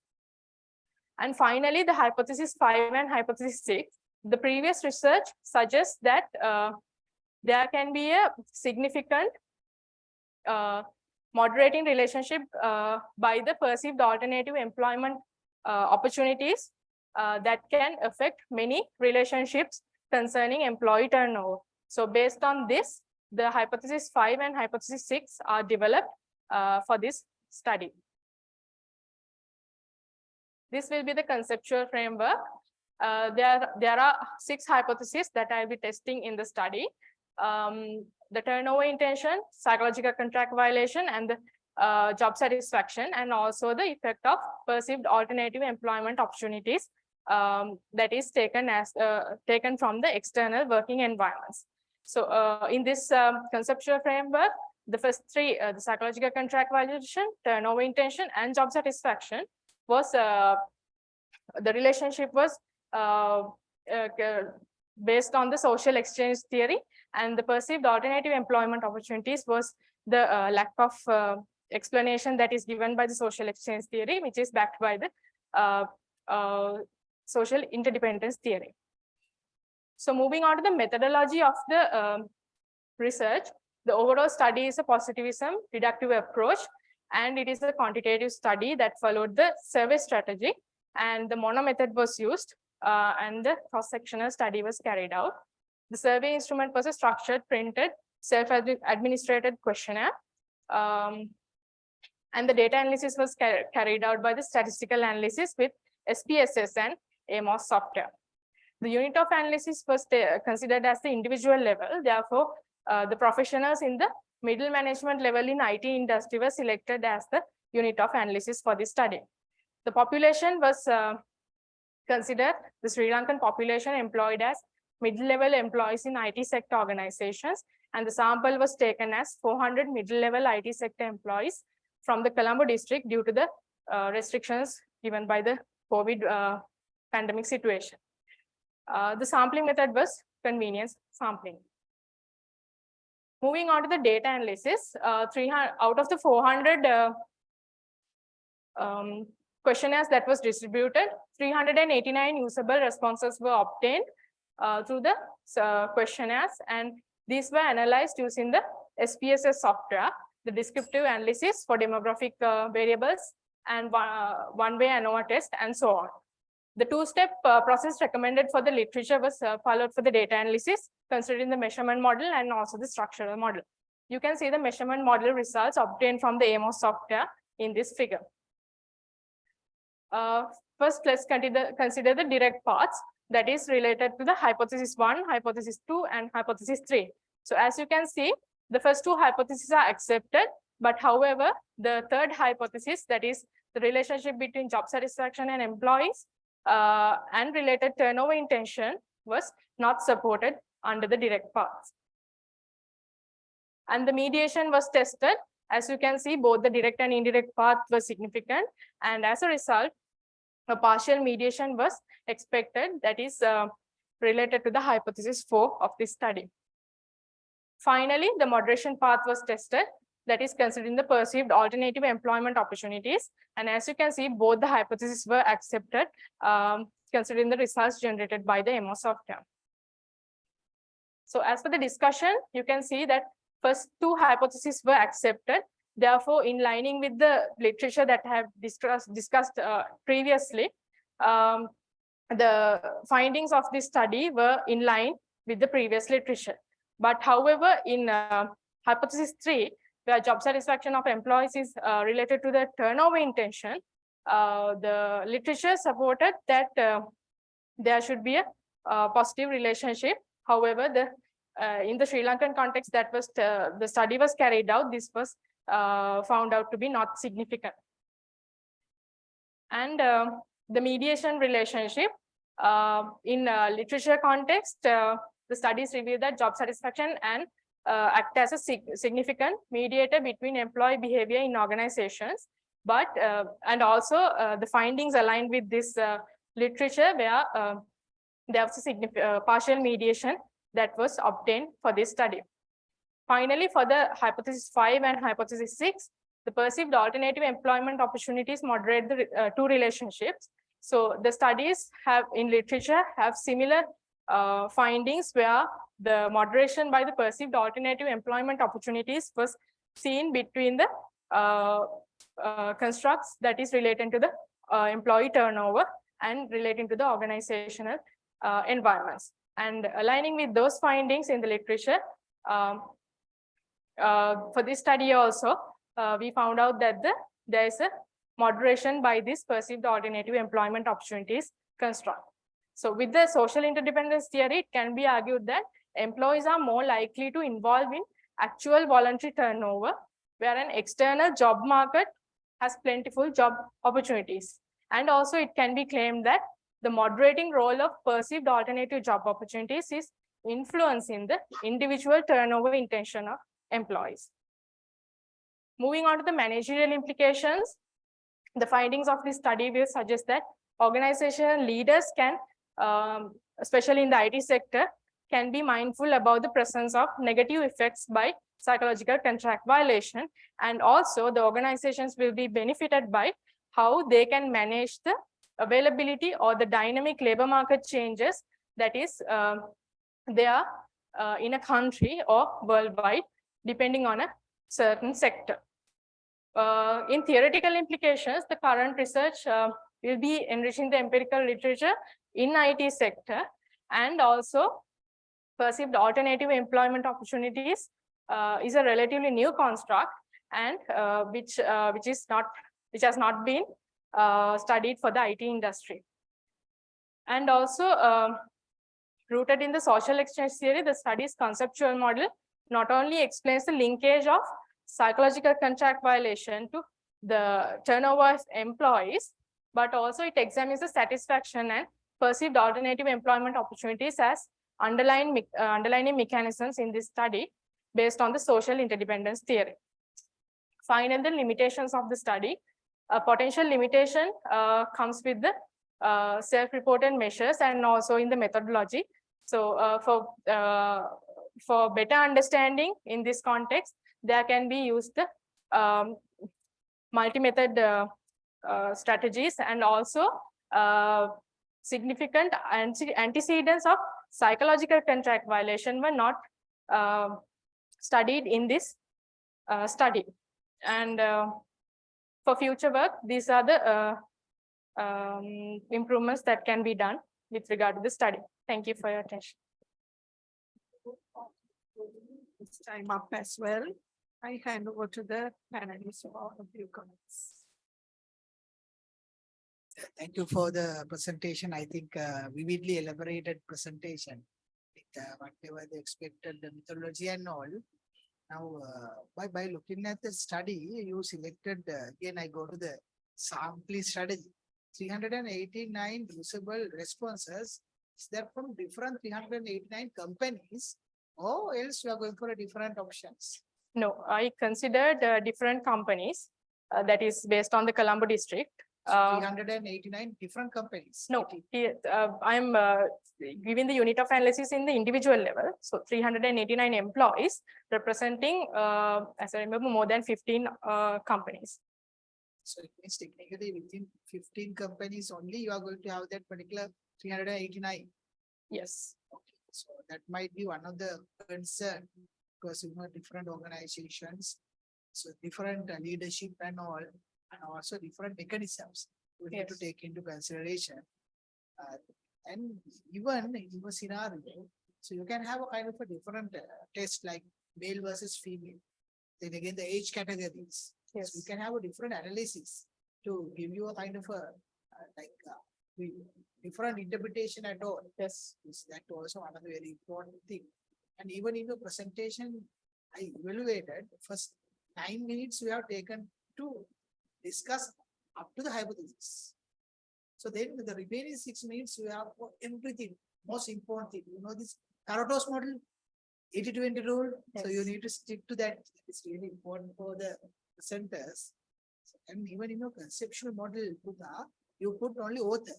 Speaker 10: And finally, the hypothesis 5 and hypothesis 6, the previous research suggests that there can be a significant moderating relationship by the perceived alternative employment opportunities that can affect many relationships concerning employee turnover. So based on this, the hypothesis 5 and hypothesis 6 are developed for this study. This will be the conceptual framework. There are 6 hypotheses that I'll be testing in the study. The turnover intention, psychological contract violation, and the job satisfaction, and also the effect of perceived alternative employment opportunities that is taken from the external working environments. So in this conceptual framework, the first 3, the psychological contract violation, turnover intention, and job satisfaction was, the relationship was based on the social exchange theory, and the perceived alternative employment opportunities was the lack of explanation that is given by the social exchange theory, which is backed by the social interdependence theory. So moving on to the methodology of the research, the overall study is a positivism deductive approach, and it is a quantitative study that followed the survey strategy, and the mono method was used, and the cross-sectional study was carried out. The survey instrument was a structured, printed, self-administrated questionnaire, and the data analysis was carried out by the statistical analysis with SPSS and AMOS software. The unit of analysis was considered as the individual level. Therefore, the professionals in the middle management level in IT industry were selected as the unit of analysis for this study. The population was considered the Sri Lankan population employed as middle-level employees in IT sector organizations, and the sample was taken as 400 middle-level IT sector employees from the Colombo district due to the restrictions given by the COVID pandemic situation. The sampling method was convenience sampling. Moving on to the data analysis, 300 out of the 400 questionnaires that was distributed, 389 usable responses were obtained through the questionnaires, and these were analyzed using the SPSS software, the descriptive analysis for demographic variables, and one-way ANOVA test, and so on. The 2-step process recommended for the literature was followed for the data analysis, considering the measurement model and also the structural model. You can see the measurement model results obtained from the AMOS software in this figure. First, let's consider the direct paths that is related to the hypothesis 1, hypothesis 2, and hypothesis 3. So as you can see, the first 2 hypotheses are accepted, but however, the third hypothesis, that is the relationship between job satisfaction and employees and related turnover intention, was not supported under the direct paths. And the mediation was tested. As you can see, both the direct and indirect path were significant, and as a result, a partial mediation was expected, that is related to the hypothesis 4 of this study. Finally, the moderation path was tested, that is considering the perceived alternative employment opportunities, and as you can see, both the hypotheses were accepted, considering the results generated by the AMOS software. So as for the discussion, you can see that first two hypotheses were accepted. Therefore, in lining with the literature that I have discussed previously, the findings of this study were in line with the previous literature. But however, in hypothesis 3, where job satisfaction of employees is related to the turnover intention, the literature supported that there should be a positive relationship. However, in the Sri Lankan context that was the study was carried out, this was found out to be not significant. And the mediation relationship in literature context, the studies reveal that job satisfaction and act as a significant mediator between employee behavior in organizations. But and also the findings aligned with this literature where there was a partial mediation that was obtained for this study. Finally, for the hypothesis 5 and hypothesis 6, the perceived alternative employment opportunities moderate the two relationships. So the studies in literature have similar findings where the moderation by the perceived alternative employment opportunities was seen between the constructs that is related to the employee turnover and relating to the organizational environments. And aligning with those findings in the literature, for this study also, we found out that there is a moderation by this perceived alternative employment opportunities construct. So with the social interdependence theory, it can be argued that employees are more likely to involve in actual voluntary turnover, where an external job market has plentiful job opportunities. And also it can be claimed that the moderating role of perceived alternative job opportunities is influencing the individual turnover intention of employees. Moving on to the managerial implications, the findings of this study will suggest that organizational leaders can, especially in the IT sector, can be mindful about the presence of negative effects by psychological contract violation. And also the organizations will be benefited by how they can manage the availability or the dynamic labor market changes that is there in a country or worldwide, depending on a certain sector. In theoretical implications, the current research will be enriching the empirical literature in IT sector, and also perceived alternative employment opportunities is a relatively new construct, and which has not been studied for the IT industry. And also rooted in the social exchange theory, the study's conceptual model not only explains the linkage of psychological contract violation to the turnover of employees, but also it examines the satisfaction and perceived alternative employment opportunities as underlying mechanisms in this study based on the social interdependence theory. Finally, the limitations of the study. A potential limitation comes with the self-reported measures and also in the methodology. So for better understanding in this context, there can be used the multi-method strategies, and also significant antecedents of psychological contract violation were not studied in this study. And for future work, these are the improvements that can be done with regard to the study. Thank you for your attention.
Speaker 1: It's time up as well. I hand over to the panelists for a few comments.
Speaker 5: Thank you for the presentation. I think vividly elaborated presentation with whatever they expected, the methodology and all. Now, by looking at the study, you selected, again, I go to the sampling strategy, 389 usable responses. Is that from different 389 companies, or else you are going for a different options?
Speaker 10: No, I considered different companies that is based on the Colombo district.
Speaker 5: 389 different companies.
Speaker 10: No, I'm giving the unit of analysis in the individual level. So 389 employees representing, as I remember, more than 15 companies.
Speaker 5: So it means technically within 15 companies only, you are going to have that particular 389.
Speaker 10: Yes.
Speaker 5: Okay. So that might be one of the concern because different organizations, so different leadership and all, and also different mechanisms we need to
Speaker 10: Yes.
Speaker 5: take into consideration. And even in a scenario, so you can have a kind of a different test like male versus female. Then again, the age categories. So you
Speaker 10: Yes.
Speaker 5: can have a different analysis to give you a kind of a different interpretation at all.
Speaker 10: Yes.
Speaker 5: Is that also another very important thing. And even in the presentation, I evaluated first 9 minutes we have taken to discuss up to the hypothesis. So then the remaining 6 minutes we have for everything, most important thing, this Pareto's model, 80-20 rule. So you
Speaker 10: Yes.
Speaker 5: need to stick to that. It's really important for the presenters. And even in your conceptual model, you put only author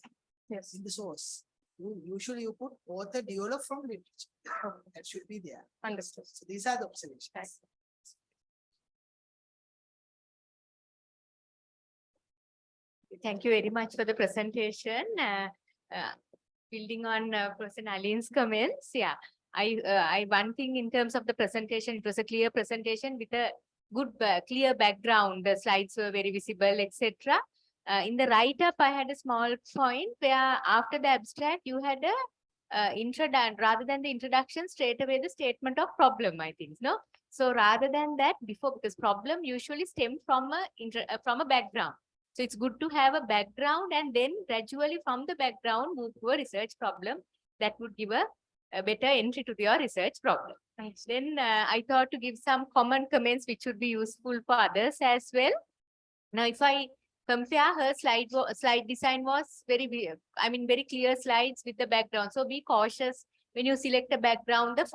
Speaker 10: Yes.
Speaker 5: in the source. Usually you put author developed from literature. That should be there.
Speaker 10: Understood.
Speaker 5: So these are the observations.
Speaker 10: Right. Thank you very much for the presentation. Building on Professor Naline's comments, yeah. One thing in terms of the presentation, it was a clear presentation with a good, clear background. The slides were very visible, etc. In the write-up, I had a small point where after the abstract, you had a rather than the introduction, straight away the statement of problem, I think, no? So rather than that, before, because problem usually stem from a background. So it's good to have a background and then gradually from the background move to a research problem that would give a better entry to your research problem. Thanks. Then I thought to give some common comments which would be useful for others as well. Now, if I compare her slide design was very clear slides with the background. So be cautious when you select a background, the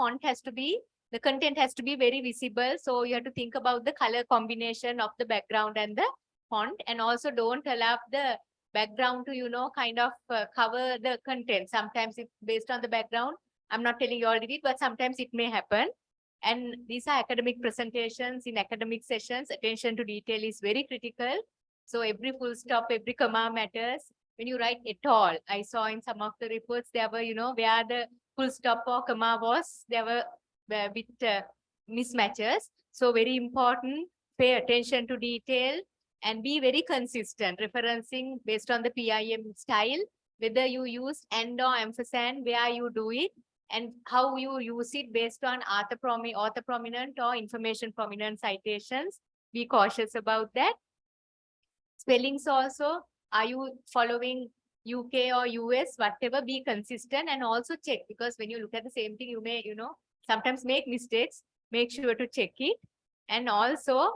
Speaker 10: content has to be very visible. So you have to think about the color combination of the background and the font, and also don't allow the background to, kind of cover the content. Sometimes if based on the background, I'm not telling you all did it, but sometimes it may happen. And these are academic presentations. In academic sessions, attention to detail is very critical. So every full stop, every comma matters. When you write at all, I saw in some of the reports, there were, where the full stop or comma was, there were a bit mismatches. So very important, pay attention to detail and be very consistent, referencing based on the PIM style, whether you use and or ampersand, where you do it, and how you use it based on author prominent or information prominent citations. Be cautious about that. Spellings also, are you following UK or US, whatever, be consistent and also check, because when you look at the same thing, you may, sometimes make mistakes, make sure to check it. And also,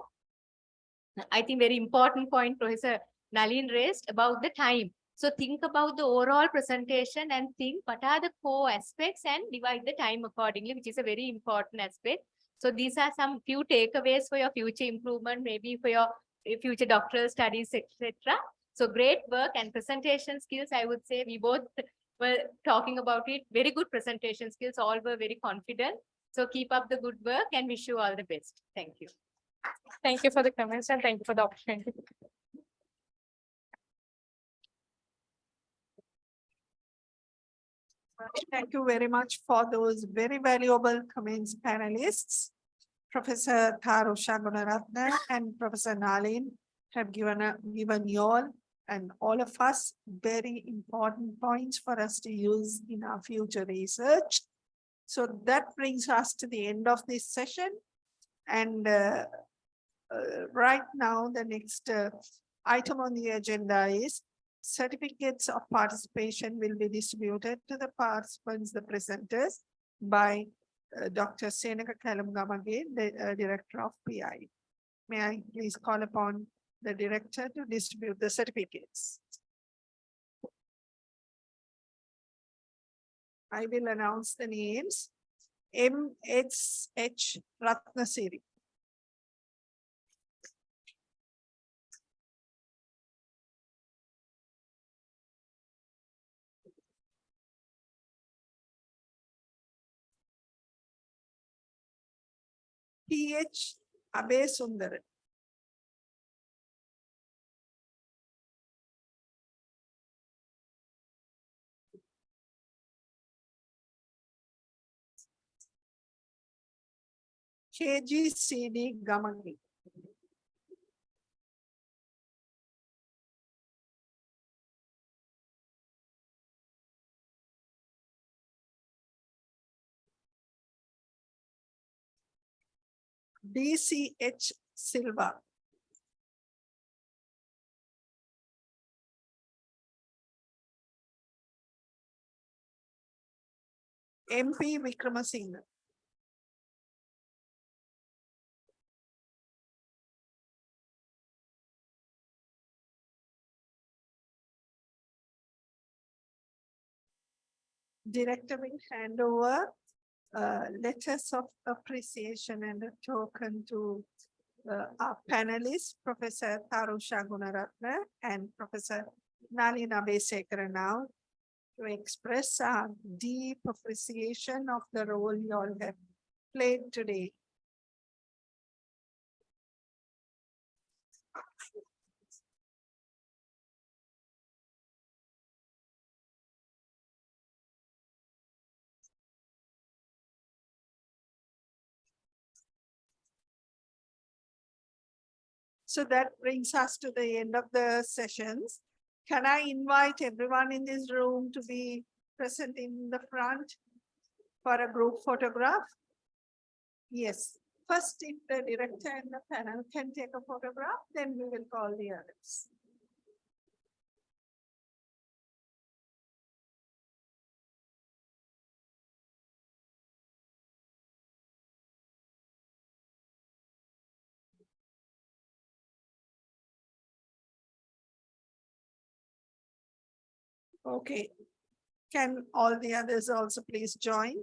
Speaker 10: I think very important point Professor Nalin raised about the time. So think about the overall presentation and think what are the core aspects and divide the time accordingly, which is a very important aspect. So these are some few takeaways for your future improvement, maybe for your future doctoral studies, etc. So great work and presentation skills. I would say we both were talking about it. Very good presentation skills. All were very confident. So keep up the good work and wish you all the best. Thank you.
Speaker 11: Thank you for the comments and thank you for the opportunity.
Speaker 1: Thank you very much for those very valuable comments, panelists. Professor Tharusha Gunaratne and Professor Nalin have given you all and all of us very important points for us to use in our future research. So that brings us to the end of this session. And right now, the next item on the agenda is certificates of participation will be distributed to the participants, the presenters, by Dr. Senaka Kalamgamage, the Director of PI. May I please call upon the Director to distribute the certificates. I will announce the names. M.H. Ratnasiri. P.H. Abe Sundar. KGCD Gamagi. DCH Silva. MP Vikramasinghe. Director will hand over letters of appreciation and a token to our panelists, Professor Tarusha Gunaratne and Professor Nalina Besekara now, to express our deep appreciation of the role you all have played today. So that brings us to the end of the sessions. Can I invite everyone in this room to be present in the front for a group photograph? Yes. First, if the director and the panel can take a photograph, then we will call the others. Okay. Can all the others also please join?